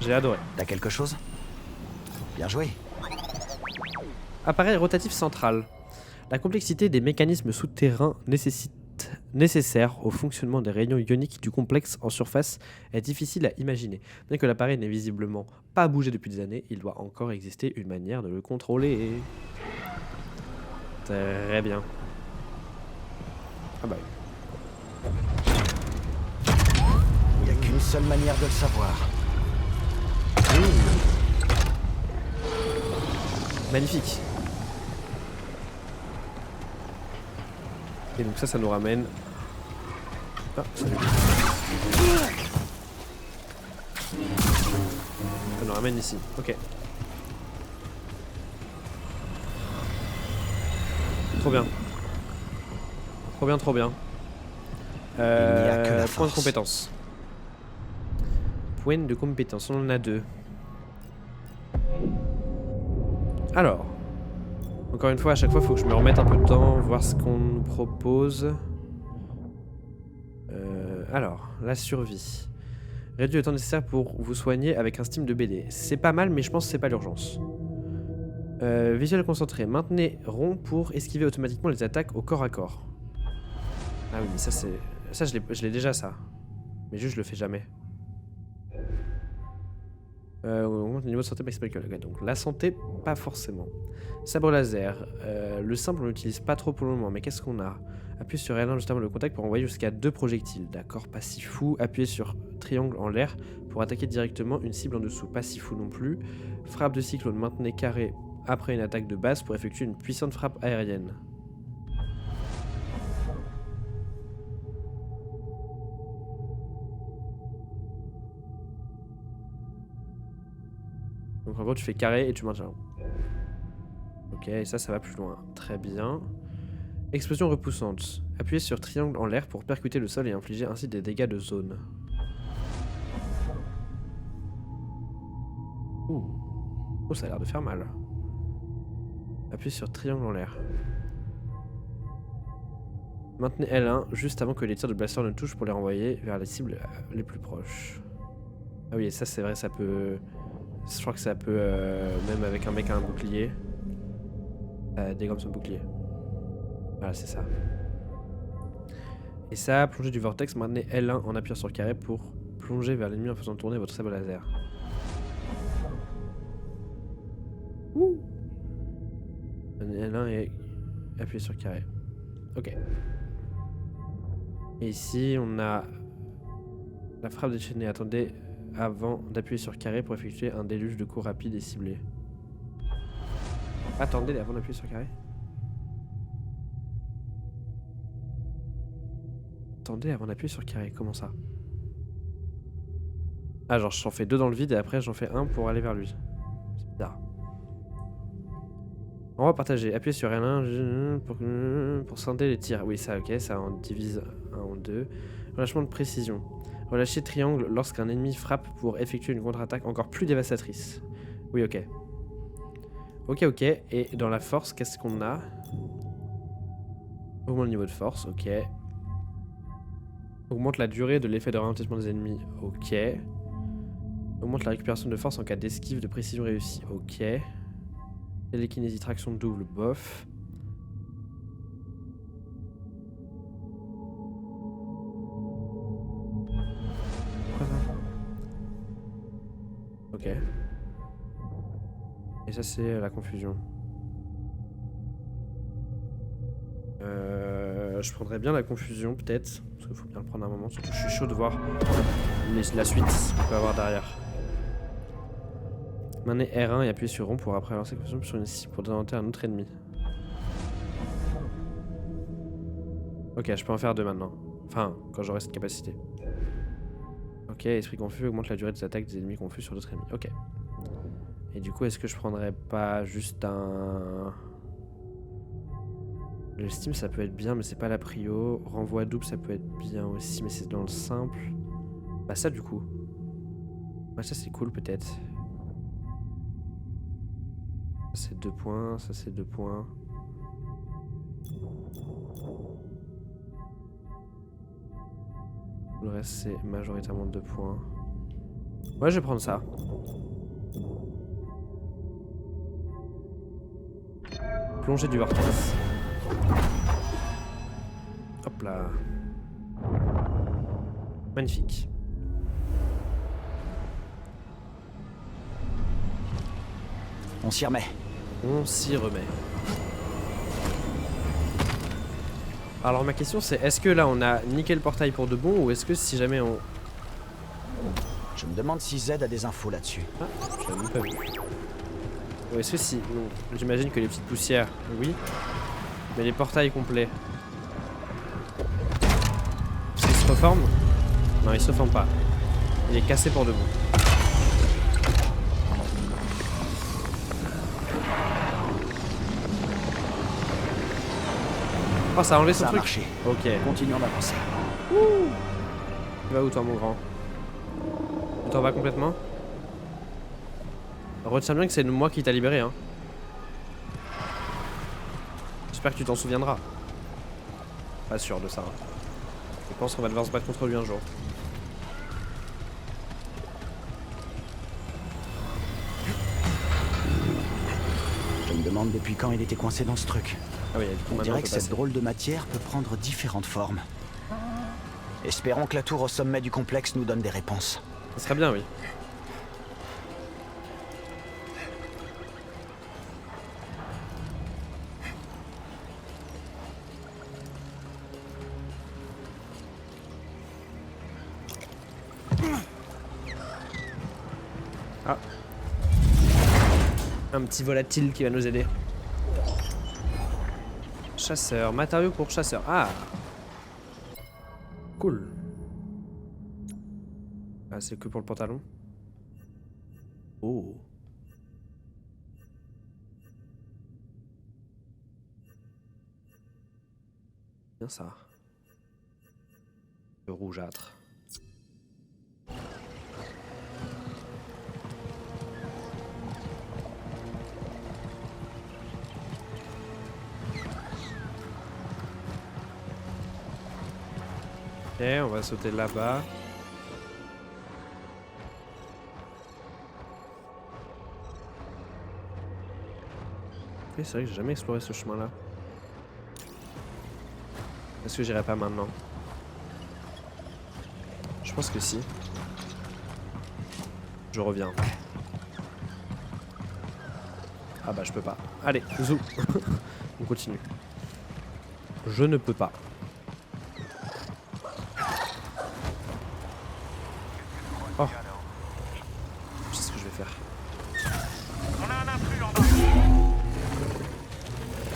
J'ai adoré. T'as quelque chose? Bien joué. Appareil rotatif central. La complexité des mécanismes souterrains nécessaires au fonctionnement des rayons ioniques du complexe en surface est difficile à imaginer. Bien que l'appareil n'ait visiblement pas bougé depuis des années, il doit encore exister une manière de le contrôler. Très bien. Ah bah oui. Il n'y a qu'une seule manière de le savoir. Magnifique. Et donc ça nous ramène... Ah, salut. Ça nous ramène ici. Ok. Trop bien. Trop bien. Il n'y a que la Point de force. compétence. Point de compétence, on en a 2. Alors. Encore une fois, à chaque fois, il faut que je me remette un peu de temps, voir ce qu'on nous propose. Alors, la survie. Réduit le temps nécessaire pour vous soigner avec un steam de BD. C'est pas mal, mais je pense que c'est pas l'urgence. Visuel concentré. Maintenez rond pour esquiver automatiquement les attaques au corps à corps. Ah oui, mais ça c'est... Ça je l'ai déjà ça. Mais juste je le fais jamais. On augmente le niveau de santé maximal. Okay, donc la santé, pas forcément. Sabre laser. Le simple on l'utilise pas trop pour le moment, mais qu'est-ce qu'on a? Appuyez sur L1 juste avant le contact pour envoyer jusqu'à 2 projectiles. D'accord, pas si fou. Appuyez sur triangle en l'air pour attaquer directement une cible en dessous. Pas si fou non plus. Frappe de cyclone, maintenez carré après une attaque de base pour effectuer une puissante frappe aérienne. Donc en gros tu fais carré et tu maintiens. Ok, et ça va plus loin. Très bien. Explosion repoussante. Appuyez sur triangle en l'air pour percuter le sol et infliger ainsi des dégâts de zone. Ouh. Oh, ça a l'air de faire mal. Appuyez sur triangle en l'air. Maintenez L1 juste avant que les tirs de blaster ne touchent pour les renvoyer vers les cibles les plus proches. Ah oui, ça c'est vrai, ça peut... Je crois que ça peut, même avec un mec à un bouclier, dégomme son bouclier. Voilà, c'est ça. Et ça, plonger du vortex, maintenez L1 en appuyant sur le carré pour plonger vers l'ennemi en faisant tourner votre sabre laser. Ouh. L1 et Appuyez sur carré. Ok. Et ici, on a la frappe déchaînée. Attendez avant d'appuyer sur carré pour effectuer un déluge de coups rapides et ciblés. Attendez avant d'appuyer sur carré. Attendez avant d'appuyer sur carré. Comment ça? Ah, genre j'en fais 2 dans le vide et après j'en fais un pour aller vers lui. C'est bizarre. On va partager. Appuyez sur L1 pour scinder les tirs. Oui, ça, ok, ça en divise 1 en 2. Relâchement de précision. Relâchez triangle lorsqu'un ennemi frappe pour effectuer une contre-attaque encore plus dévastatrice. Oui, ok. Ok. Et dans la force, qu'est-ce qu'on a? Augmente le niveau de force, ok. Augmente la durée de l'effet de ralentissement des ennemis, ok. Augmente la récupération de force en cas d'esquive de précision réussie, ok. Télékinésie, traction double, bof. Ok. Et ça c'est la confusion. Je prendrais bien la confusion peut-être. Parce qu'il faut bien le prendre un moment. Surtout je suis chaud de voir la suite qu'on peut avoir derrière. Maintenez R1 et appuyez sur rond pour après lancer la confusion sur une cible pour désorienter un autre ennemi. Ok, je peux en faire 2 maintenant. Enfin, quand j'aurai cette capacité. Ok, esprit confus augmente la durée des attaques des ennemis confus sur d'autres ennemis. Ok. Et du coup, est-ce que je prendrais pas juste un... Le Steam ça peut être bien mais c'est pas la prio. Renvoi double ça peut être bien aussi mais c'est dans le simple. Bah ça du coup. Ouais ça c'est cool peut-être. Ça c'est 2 points, ça c'est 2 points. Le reste c'est majoritairement 2 points. Ouais je vais prendre ça. Plongée du vortex. Hop là. Magnifique. On s'y remet. On s'y remet. Alors ma question c'est, est-ce que là on a niqué le portail pour de bon ou est-ce que si jamais on... Je me demande si Z a des infos là-dessus. Ah, je l'avais même pas vu. Ou est-ce que si... Bon, j'imagine que les petites poussières, oui. Mais les portails complets... Est-ce qu'ils se reforment? Non, il se reforme pas. Il est cassé pour de bon. Oh, ça a enlevé son Ça a truc. marché. Ok. Continuons d'avancer. Tu vas où toi mon grand? Tu t'en vas complètement? Retiens bien que c'est moi qui t'a libéré hein. J'espère que tu t'en souviendras. Pas sûr de ça. Hein. Je pense qu'on va devoir se battre contre lui un jour. Je me demande depuis quand il était coincé dans ce truc. Ah oui, du coup, On dirait que cette drôle de matière peut prendre différentes formes. Espérons que la tour au sommet du complexe nous donne des réponses. Ça serait bien, oui. Ah. Un petit volatile qui va nous aider. Chasseur, matériaux pour chasseur. Ah. Cool. Ah, c'est que pour le pantalon. Oh. Bien ça. Le rougeâtre. Ok, on va sauter là-bas. Ok, c'est vrai que j'ai jamais exploré ce chemin-là. Est-ce que j'irai pas maintenant? Je pense que si. Je reviens. Ah bah je peux pas. Allez, zou. On continue. Je ne peux pas. Oh. Je sais ce que je vais faire. On a un intrus en bas.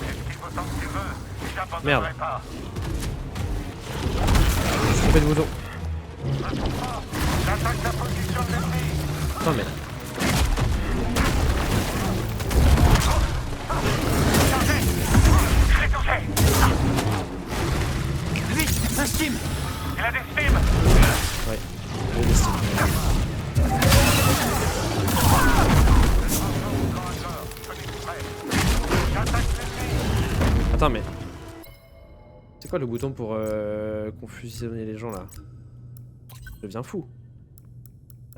Esquive autant que tu veux. J'abandonnerai Merde. pas. Je trompé de bouton. J'attaque la position de l'ennemi. Non mais. Chargé. Je l'ai touché. Vite, un stim! Il a des stims. Ouais. J'ai des styles. J'attaque l'ennemi. Attends mais. C'est quoi le bouton pour confusionner les gens là? Je deviens fou.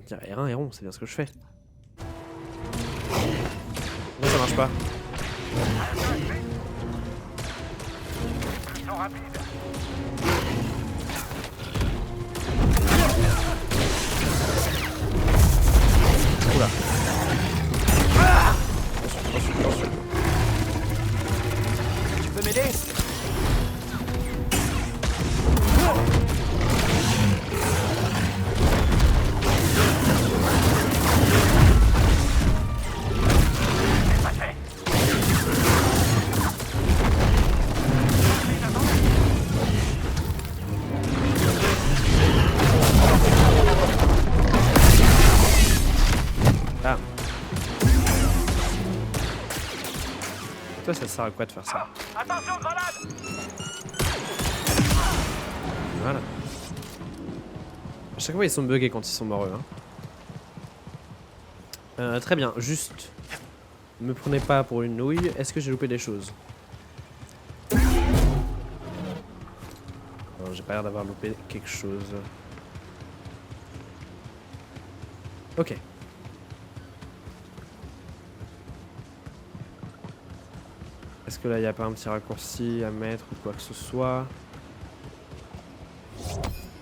Tiens, R1, R1, c'est bien ce que je fais. Non, ça marche pas. Ils sont rapides. Oula. Tu peux m'aider? Ah. Toi, ça sert à quoi de faire ça? Attention, grenade. Voilà. À chaque fois, ils sont buggés quand ils sont morts, eux, hein. Très bien, juste. Me prenez pas pour une nouille. Est-ce que j'ai loupé des choses? Non, j'ai pas l'air d'avoir loupé quelque chose. Ok. Est-ce que là, il n'y a pas un petit raccourci à mettre ou quoi que ce soit?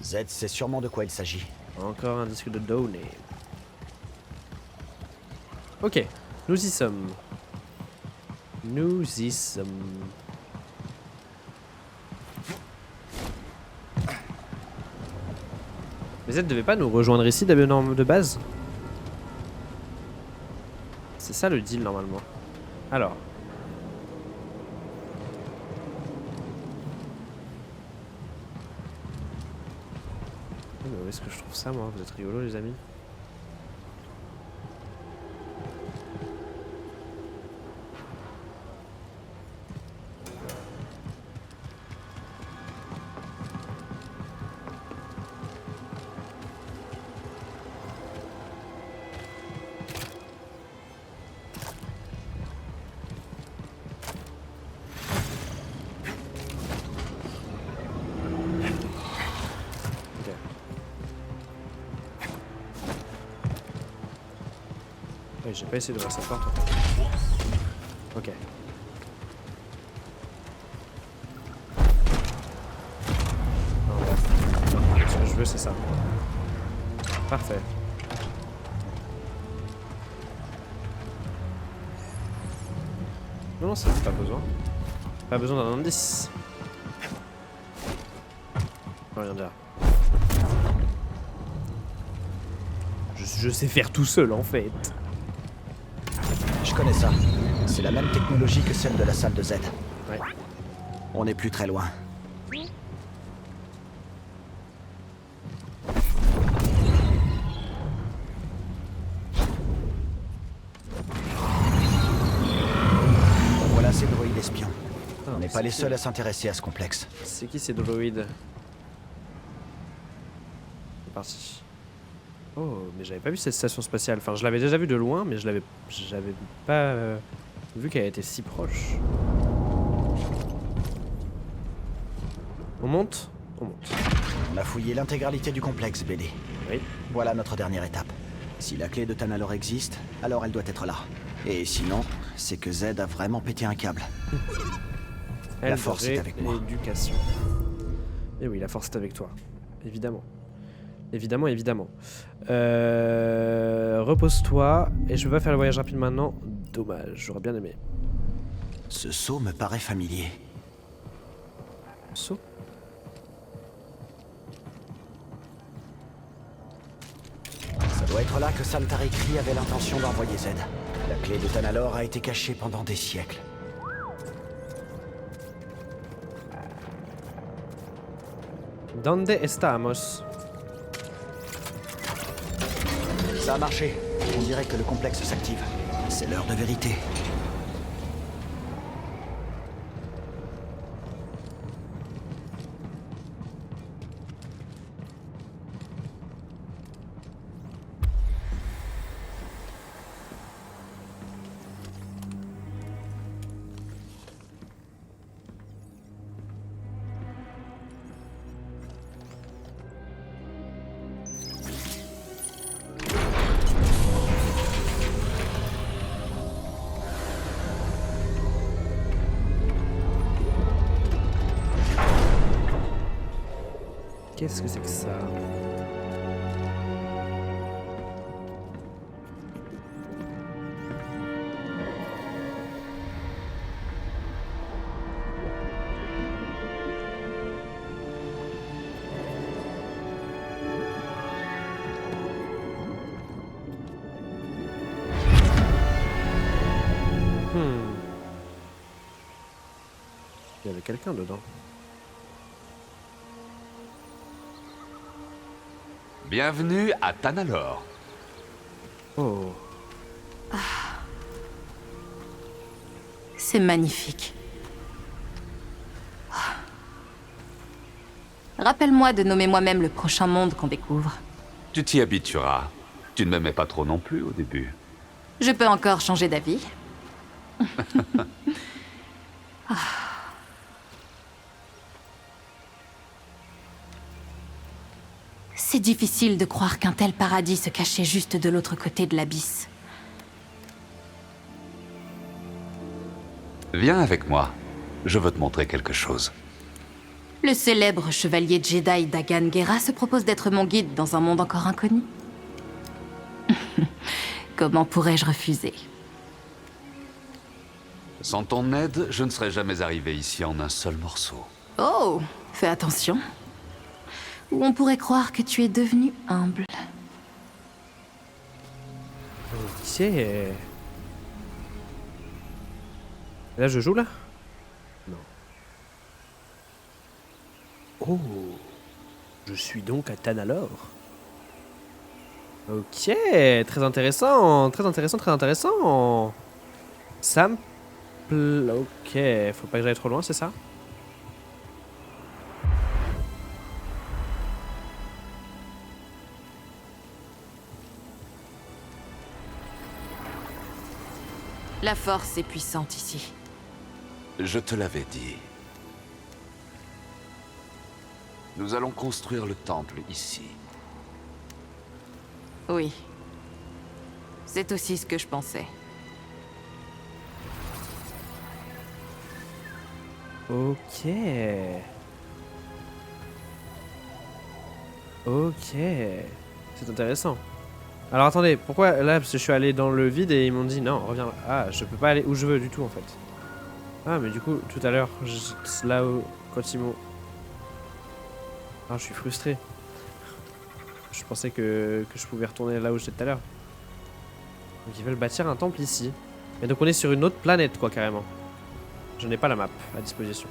Z, c'est sûrement de quoi il s'agit. Encore un disque de données. Ok, nous y sommes. Nous y sommes. Mais Z devait pas nous rejoindre ici de base? C'est ça le deal normalement. Alors. Mais où est-ce que je trouve ça moi? Vous êtes rigolos les amis? Ouais, j'ai pas essayé d'ouvrir sa porte en fait. Ok. Non, bref. Ce que je veux c'est ça. Parfait. Non, ça pas besoin. Pas besoin d'un indice. Rien dire. Je sais faire tout seul en fait. Je connais ça. C'est la même technologie que celle de la salle de Z. Ouais. On n'est plus très loin. Voilà ces droïdes espions. On n'est pas les seuls à s'intéresser à ce complexe. C'est qui ces droïdes? C'est parti. Oh, mais j'avais pas vu cette station spatiale. Enfin, je l'avais déjà vue de loin, mais j'avais pas vu qu'elle était si proche. On monte? On monte. On a fouillé l'intégralité du complexe, BD. Oui. Voilà notre dernière étape. Si la clé de Tanalor existe, alors elle doit être là. Et sinon, c'est que Z a vraiment pété un câble. La force est avec moi. L'éducation. Et oui, la force est avec toi. Évidemment. Évidemment, évidemment. Repose-toi. Et je peux pas faire le voyage rapide maintenant. Dommage, j'aurais bien aimé. Ce saut me paraît familier. Saut. Ça doit être là que Santari Khri avait l'intention d'envoyer Z. La clé de Tanalorr a été cachée pendant des siècles. Donde estamos? Ça a marché. On dirait que le complexe s'active. C'est l'heure de vérité. Qu'est-ce que c'est que ça? Il y avait quelqu'un dedans. Bienvenue à Tanalorr. Oh. C'est magnifique. Rappelle-moi de nommer moi-même le prochain monde qu'on découvre. Tu t'y habitueras. Tu ne m'aimais pas trop non plus au début. Je peux encore changer d'avis. C'est difficile de croire qu'un tel paradis se cachait juste de l'autre côté de l'abysse. Viens avec moi. Je veux te montrer quelque chose. Le célèbre chevalier Jedi Dagan Gera se propose d'être mon guide dans un monde encore inconnu. Comment pourrais-je refuser? Sans ton aide, je ne serais jamais arrivé ici en un seul morceau. Oh, fais attention. Ou on pourrait croire que tu es devenu humble. Ok. Et là, je joue là? Non. Oh. Je suis donc à Tanalorr. Ok. Très intéressant. Très intéressant, très intéressant. Sample. Ok. Faut pas que j'aille trop loin, c'est ça? La force est puissante ici. Je te l'avais dit. Nous allons construire le temple ici. Oui. C'est aussi ce que je pensais. Ok. Ok. C'est intéressant. Alors attendez, pourquoi là? Parce que je suis allé dans le vide et ils m'ont dit non, reviens. Ah, je peux pas aller où je veux du tout en fait. Ah, mais du coup, tout à l'heure, là où. Quand ils m'ont. Ah, je suis frustré. Je pensais que je pouvais retourner là où j'étais tout à l'heure. Donc ils veulent bâtir un temple ici. Et donc on est sur une autre planète quoi, carrément. Je n'ai pas la map à disposition.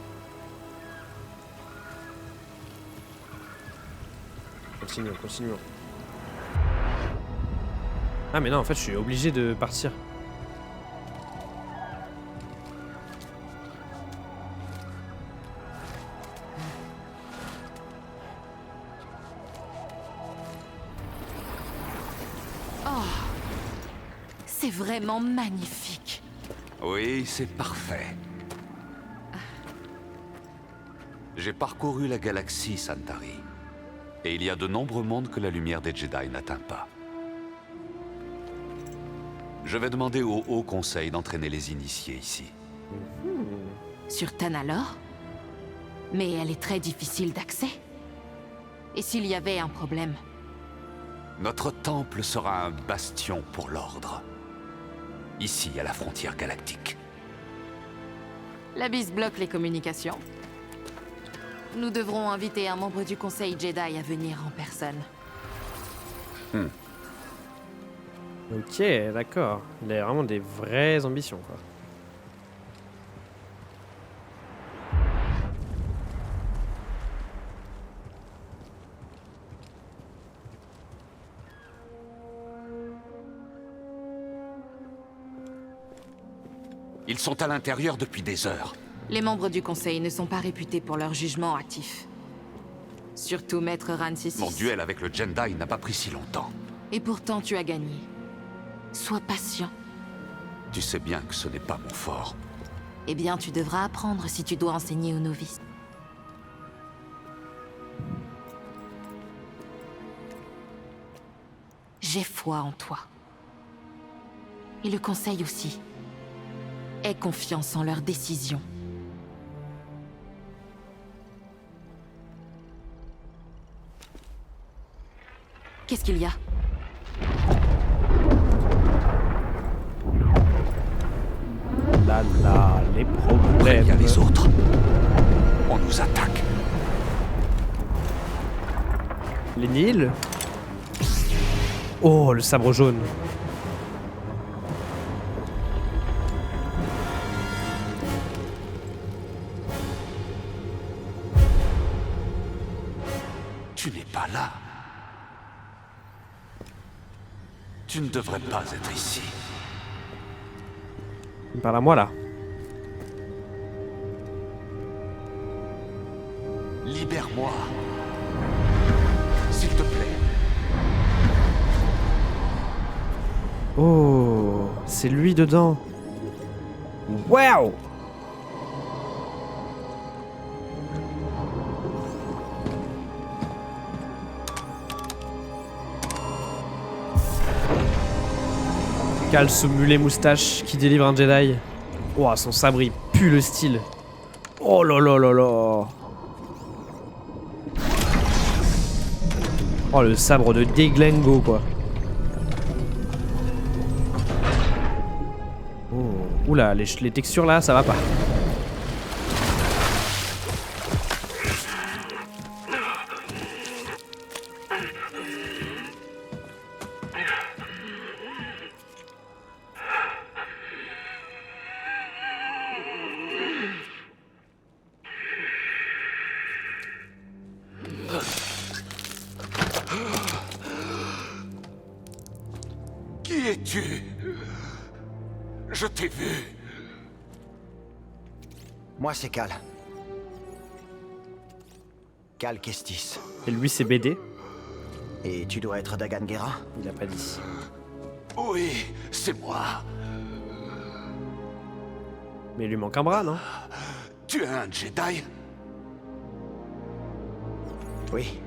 Continuons, continuons. Ah mais non, en fait je suis obligé de partir. C'est vraiment magnifique. Oui, c'est parfait. J'ai parcouru la galaxie, Santari. Et il y a de nombreux mondes que la lumière des Jedi n'atteint pas. Je vais demander au Haut Conseil d'entraîner les initiés ici. Sur Tanalorr? Mais elle est très difficile d'accès. Et s'il y avait un problème? Notre temple sera un bastion pour l'ordre. Ici, à la frontière galactique. L'abysse bloque les communications. Nous devrons inviter un membre du Conseil Jedi à venir en personne. Ok, d'accord. Il a vraiment des vraies ambitions, quoi. Ils sont à l'intérieur depuis des heures. Les membres du Conseil ne sont pas réputés pour leur jugement hâtif. Surtout Maître Rancisis. Mon duel avec le Jedi n'a pas pris si longtemps. Et pourtant tu as gagné. Sois patient. Tu sais bien que ce n'est pas mon fort. Eh bien, tu devras apprendre si tu dois enseigner aux novices. J'ai foi en toi. Et le Conseil aussi. Aie confiance en leurs décisions. Qu'est-ce qu'il y a? Là, là, les problèmes. Il y a les autres. On nous attaque. Les Nils. Oh, le sabre jaune. Tu n'es pas là. Tu ne devrais pas être ici. Il parle à moi, là. Libère-moi. S'il te plaît. Oh, c'est lui dedans. Waouh! Cal, ce mulet moustache qui délivre un Jedi. Oh, son sabre, il pue le style. Oh là là là là. Oh, le sabre de Deglengo, quoi. Oh. Oula, les textures là, ça va pas. Qui es-tu? Je t'ai vu. Moi, c'est Cal. Cal Kestis. Et lui, c'est BD. Et tu dois être Dagan Gera? Il a pas dit. Oui, c'est moi. Mais il lui manque un bras, non? Tu es un Jedi? Oui.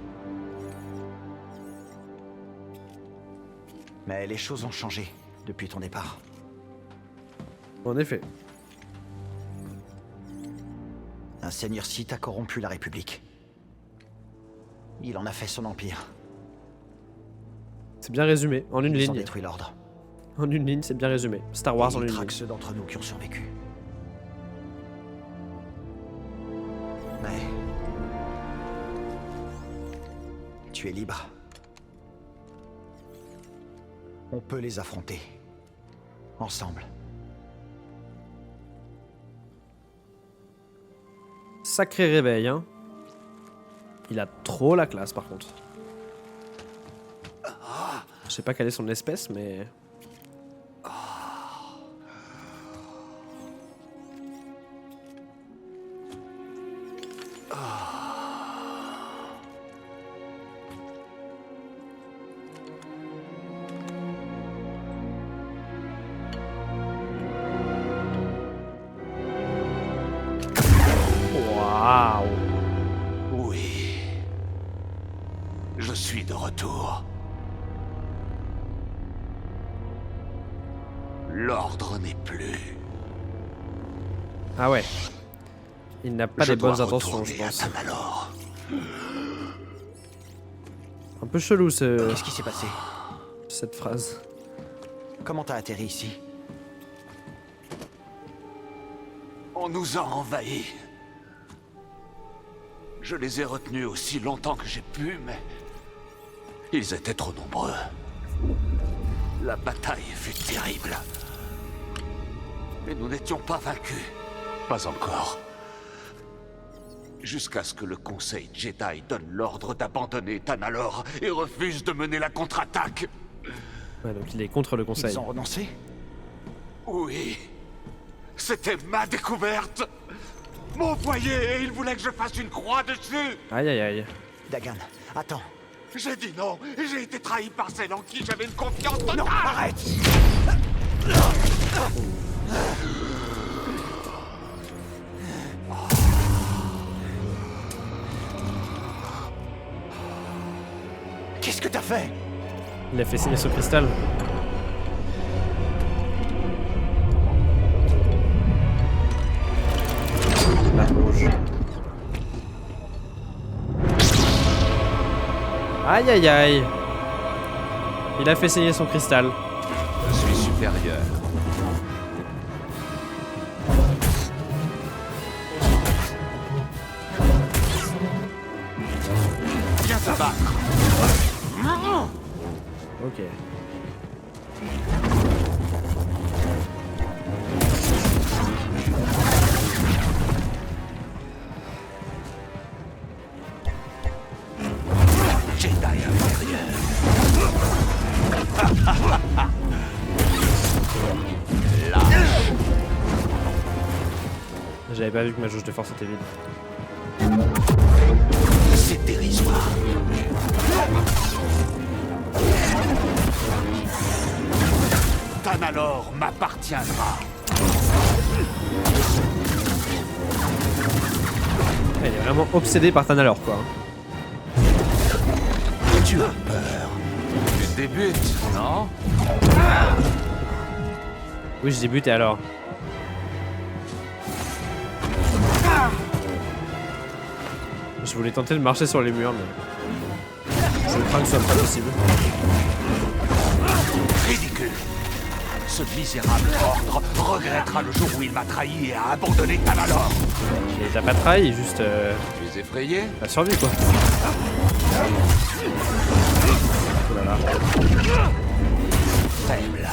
Mais les choses ont changé depuis ton départ. En effet. Un seigneur Sith a corrompu la République. Il en a fait son empire. C'est bien résumé, en une Ils ont ligne. détruit l'ordre. En une ligne, c'est bien résumé. Star Wars en Et une ils ligne. traquent ceux d'entre nous qui ont survécu. Mais... tu es libre. On peut les affronter. Ensemble. Sacré réveil, hein. Il a trop la classe, par contre. Je sais pas quelle est son espèce, mais... Waouh! Oui. Je suis de retour. L'ordre n'est plus. Ah ouais. Il n'a pas Je des bonnes dois intentions, je retourner à pense. Tanalorr. Un peu chelou, Qu'est-ce qui s'est passé? cette phrase. Comment t'as atterri ici? On nous a envahis. Je les ai retenus aussi longtemps que j'ai pu, mais... ils étaient trop nombreux. La bataille fut terrible. Mais nous n'étions pas vaincus. Pas encore. Jusqu'à ce que le Conseil Jedi donne l'ordre d'abandonner Tanalorr et refuse de mener la contre-attaque. Ouais, donc il est contre le conseil. Ils ont renoncé? Oui. C'était ma découverte. Mon foyer, et il voulait que je fasse une croix dessus. Aïe aïe aïe. Dagan, attends. J'ai dit non, et j'ai été trahi par celle en qui j'avais une confiance totale. Non, arrête! Qu'est-ce que t'as fait? Il a fait signer ce cristal. La rouge. Aïe aïe aïe. Il a fait signer son cristal. Je suis supérieur. Viens te battre. Ok. Jedi inférieur. Là. J'avais pas vu que ma jauge de force était vide. C'est dérisoire. Tanalorr m'appartiendra. Elle est vraiment obsédée par Tanalorr quoi. Tu as peur. Tu débutes, non? Oui, je débute et alors. Je voulais tenter de marcher sur les murs, mais je crains que ce soit pas possible. Ridicule. Ce misérable ordre regrettera le jour où il m'a trahi et a abandonné Tanalorr. Il t'a pas trahi, juste Tu es effrayé? la survie quoi. Oh là là. Faible.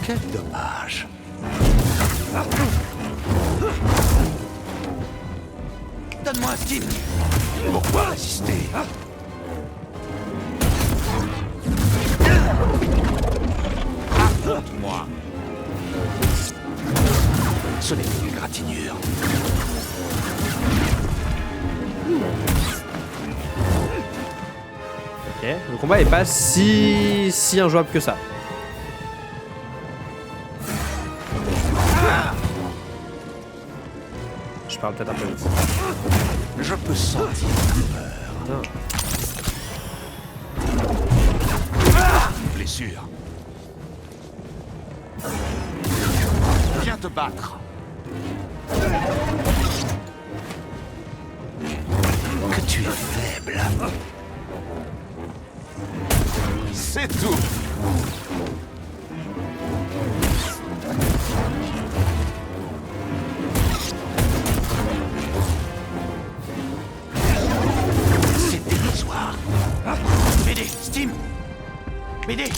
Quel dommage. Donne-moi un type. Pourquoi résister? Affronte-moi. Ce n'est qu'une égratignure. Ok, le combat est pas si injouable que ça. Je parle peut-être un peu vite. Je peux sentir la peur. Putain. Une blessure. Viens te battre. Que tu es faible. C'est tout. C'est dérisoire. M'aider, Steam. M'aider.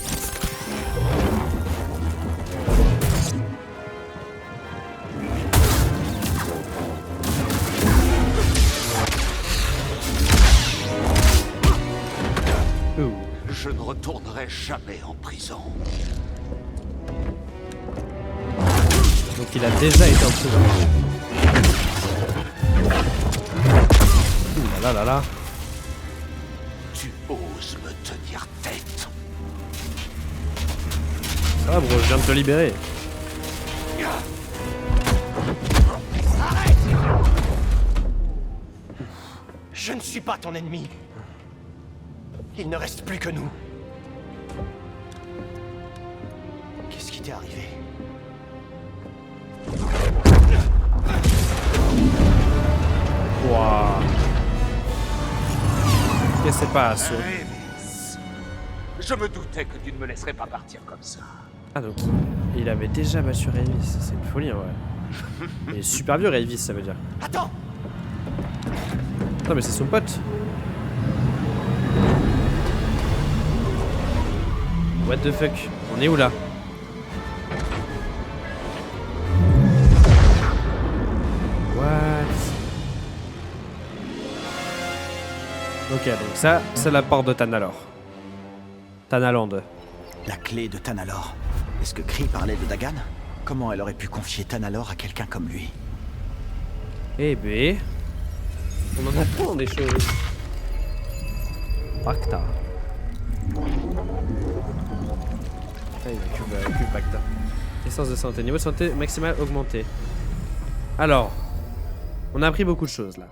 Je ne retournerai jamais en prison. Donc il a déjà été en prison. Ouh là là là. Tu oses me tenir tête. Ça va bro, je viens de te libérer. Je ne suis pas ton ennemi. Il ne reste plus que nous. Qu'est-ce qui t'est arrivé? Waouh. Qu'est-ce qui se passe? Rayvis. Je me doutais que tu ne me laisserais pas partir comme ça. Ah donc il avait déjà battu Rayvis, c'est une folie en vrai. Il est super vieux Rayvis ça veut dire. Attends! Non mais c'est son pote. What the fuck? On est où là? What? Ok, donc ça, c'est la porte de Tanalor. Tanaland. La clé de Tanalor. Est-ce que Kree parlait de Dagan? Comment elle aurait pu confier Tanalor à quelqu'un comme lui? Eh ben... On en apprend des choses. Bacta. Ah, il y a cube Bacta. Essence de santé. Niveau de santé maximal augmenté. Alors, on a appris beaucoup de choses là.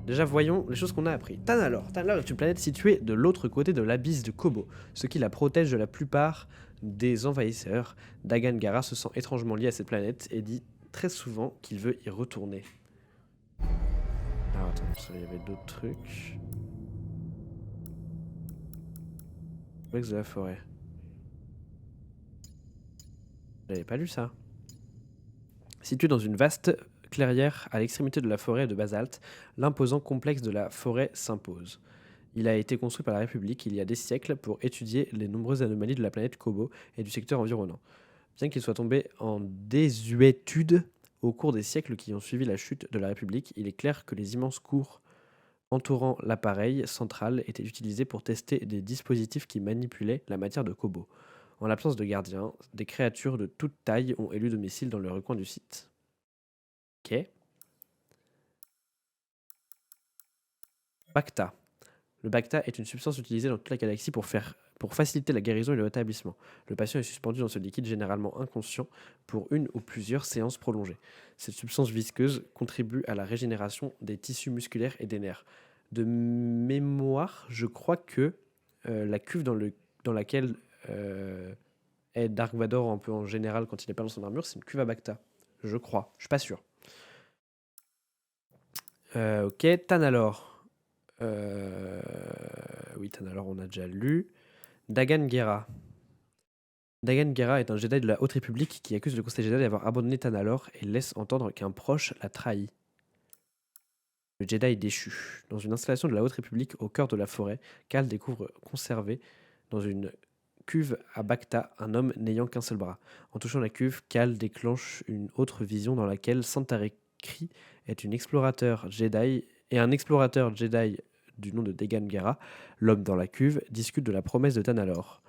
Déjà, voyons les choses qu'on a appris. Tanalor. Tanalor est une planète située de l'autre côté de l'abysse de Kobo, ce qui la protège de la plupart des envahisseurs. Dagan Gera se sent étrangement lié à cette planète et dit très souvent qu'il veut y retourner. Alors attends, il y avait d'autres trucs. Complexe de la forêt. J'avais pas lu ça. Situé dans une vaste clairière à l'extrémité de la forêt de basalte, l'imposant complexe de la forêt s'impose. Il a été construit par la République il y a des siècles pour étudier les nombreuses anomalies de la planète Kobo et du secteur environnant. Bien qu'il soit tombé en désuétude au cours des siècles qui ont suivi la chute de la République, il est clair que les immenses cours entourant l'appareil central étaient utilisés pour tester des dispositifs qui manipulaient la matière de Kobo. En l'absence de gardiens, des créatures de toute taille ont élu domicile dans le recoin du site. Ok. Bacta. Le Bacta est une substance utilisée dans toute la galaxie pour faciliter la guérison et le rétablissement. Le patient est suspendu dans ce liquide généralement inconscient pour une ou plusieurs séances prolongées. Cette substance visqueuse contribue à la régénération des tissus musculaires et des nerfs. De mémoire, je crois que la cuve dans laquelle est Dark Vador un peu en général quand il n'est pas dans son armure, c'est une cuve à Bacta. Je crois, je suis pas sûr. Ok, Tanalor. Oui, Tanalor, on a déjà lu. Dagan Gera. Dagan Gera est un Jedi de la Haute République qui accuse le Conseil Jedi d'avoir abandonné Tanalor et laisse entendre qu'un proche l'a trahi. Le Jedi déchu. Dans une installation de la Haute République au cœur de la forêt, Cal découvre conservé dans une cuve à Bacta un homme n'ayant qu'un seul bras. En touchant la cuve, Cal déclenche une autre vision dans laquelle Santare Khri est un explorateur Jedi du nom de Dagan Gera, l'homme dans la cuve, discute de la promesse de Tanalor.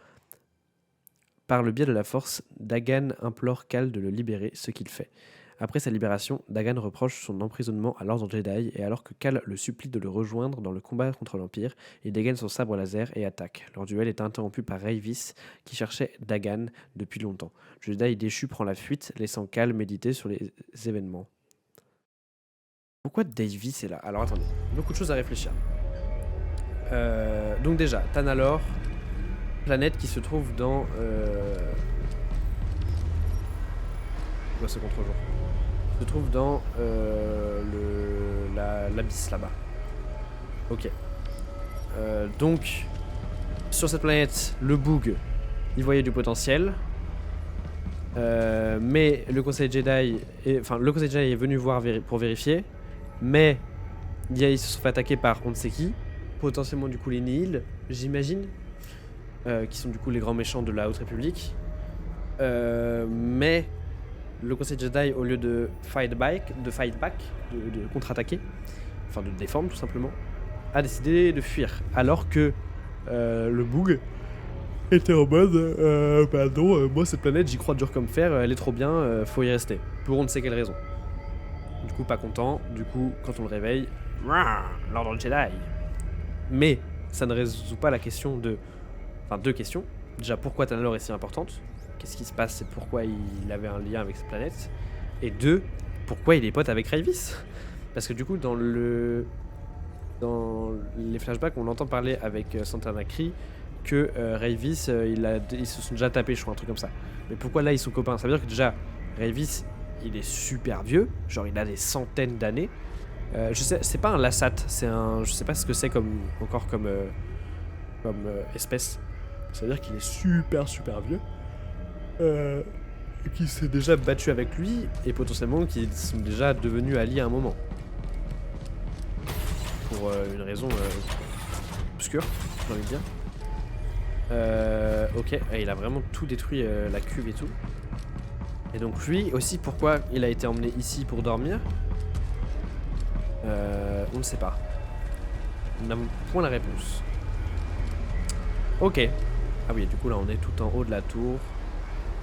Par le biais de la force, Dagan implore Cal de le libérer, ce qu'il fait. Après sa libération, Dagan reproche son emprisonnement à l'ordre Jedi et alors que Cal le supplie de le rejoindre dans le combat contre l'Empire, il dégaine son sabre laser et attaque. Leur duel est interrompu par Rayvis qui cherchait Dagan depuis longtemps. Le Jedi déchu prend la fuite, laissant Cal méditer sur les événements. Pourquoi Davis est là? Alors attendez, beaucoup de choses à réfléchir. Donc déjà, Tanalor, planète qui se trouve dans... Quoi ce contre-jour? Se trouve dans l'abysse là-bas. Ok. Donc, sur cette planète, le Boog, il voyait du potentiel. Mais le Conseil Jedi est venu voir pour vérifier. Mais ils se sont fait attaquer par on ne sait qui. Potentiellement du coup les Nihil, j'imagine. Qui sont du coup les grands méchants de la Haute République. Mais le Conseil Jedi, au lieu de fight back, de contre-attaquer, enfin de défendre tout simplement, a décidé de fuir. Alors que le Boog était en mode moi cette planète j'y crois dur comme fer, elle est trop bien, faut y rester. Pour on ne sait quelle raison. Du coup pas content, du coup quand on le réveille, l'ordre Jedi. Mais ça ne résout pas la question de... Enfin deux questions. Déjà pourquoi Tanalor est si importante? Qu'est-ce qui se passe et pourquoi il avait un lien avec cette planète? Et deux, pourquoi il est pote avec Rayvis? Parce que du coup dans les flashbacks on entend parler avec Santana Khri que Rayvis ils se sont déjà tapés, je crois, un truc comme ça. Mais pourquoi là ils sont copains? Ça veut dire que déjà Rayvis il est super vieux, genre il a des centaines d'années. Je sais, c'est pas un Lassat, c'est un, je sais pas ce que c'est comme espèce. Ça veut dire qu'il est super vieux, qui s'est déjà battu avec lui et potentiellement qui sont déjà devenus alliés à un moment. pour une raison obscure, j'ai envie de dire. Ok, il a vraiment tout détruit, la cuve et tout. Et donc lui aussi, pourquoi il a été emmené ici pour dormir, on ne sait pas. Nous n'avons point la réponse. Ok. Ah oui, du coup là on est tout en haut de la tour.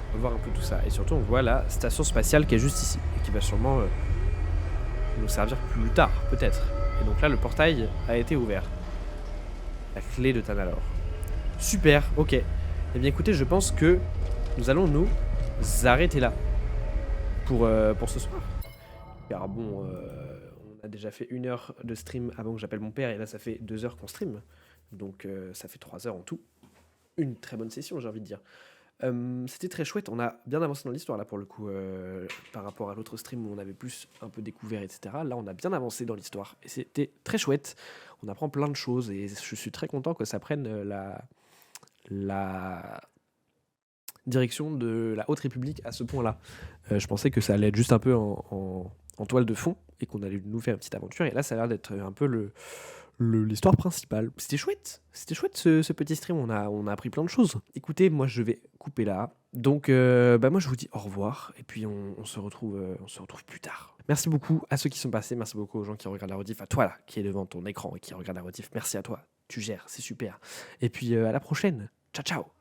On va voir un peu tout ça. Et surtout on voit la station spatiale qui est juste ici. Et qui va sûrement nous servir plus tard, peut-être. Et donc là le portail a été ouvert. La clé de Tanalorr. Super, ok. Eh bien écoutez, je pense que nous allons nous arrêter là. Pour ce soir. Car bon, on a déjà fait 1 heure de stream avant que j'appelle mon père. Et là ça fait 2 heures qu'on stream. Donc ça fait 3 heures en tout. Une très bonne session, j'ai envie de dire. C'était très chouette, on a bien avancé dans l'histoire là pour le coup, par rapport à l'autre stream où on avait plus un peu découvert, etc. Là on a bien avancé dans l'histoire et c'était très chouette. On apprend plein de choses et je suis très content que ça prenne la direction de la Haute République à ce point-là. Je pensais que ça allait être juste un peu en toile de fond et qu'on allait nous faire une petite aventure et là ça a l'air d'être un peu l'histoire principale. C'était chouette ce petit stream, on a appris plein de choses. Écoutez, moi je vais couper là. Donc moi je vous dis au revoir et puis on se retrouve plus tard. Merci beaucoup à ceux qui sont passés, merci beaucoup aux gens qui regardent la rediff, à toi là qui est devant ton écran et qui regarde la rediff. Merci à toi, tu gères, c'est super. Et puis à la prochaine. Ciao ciao.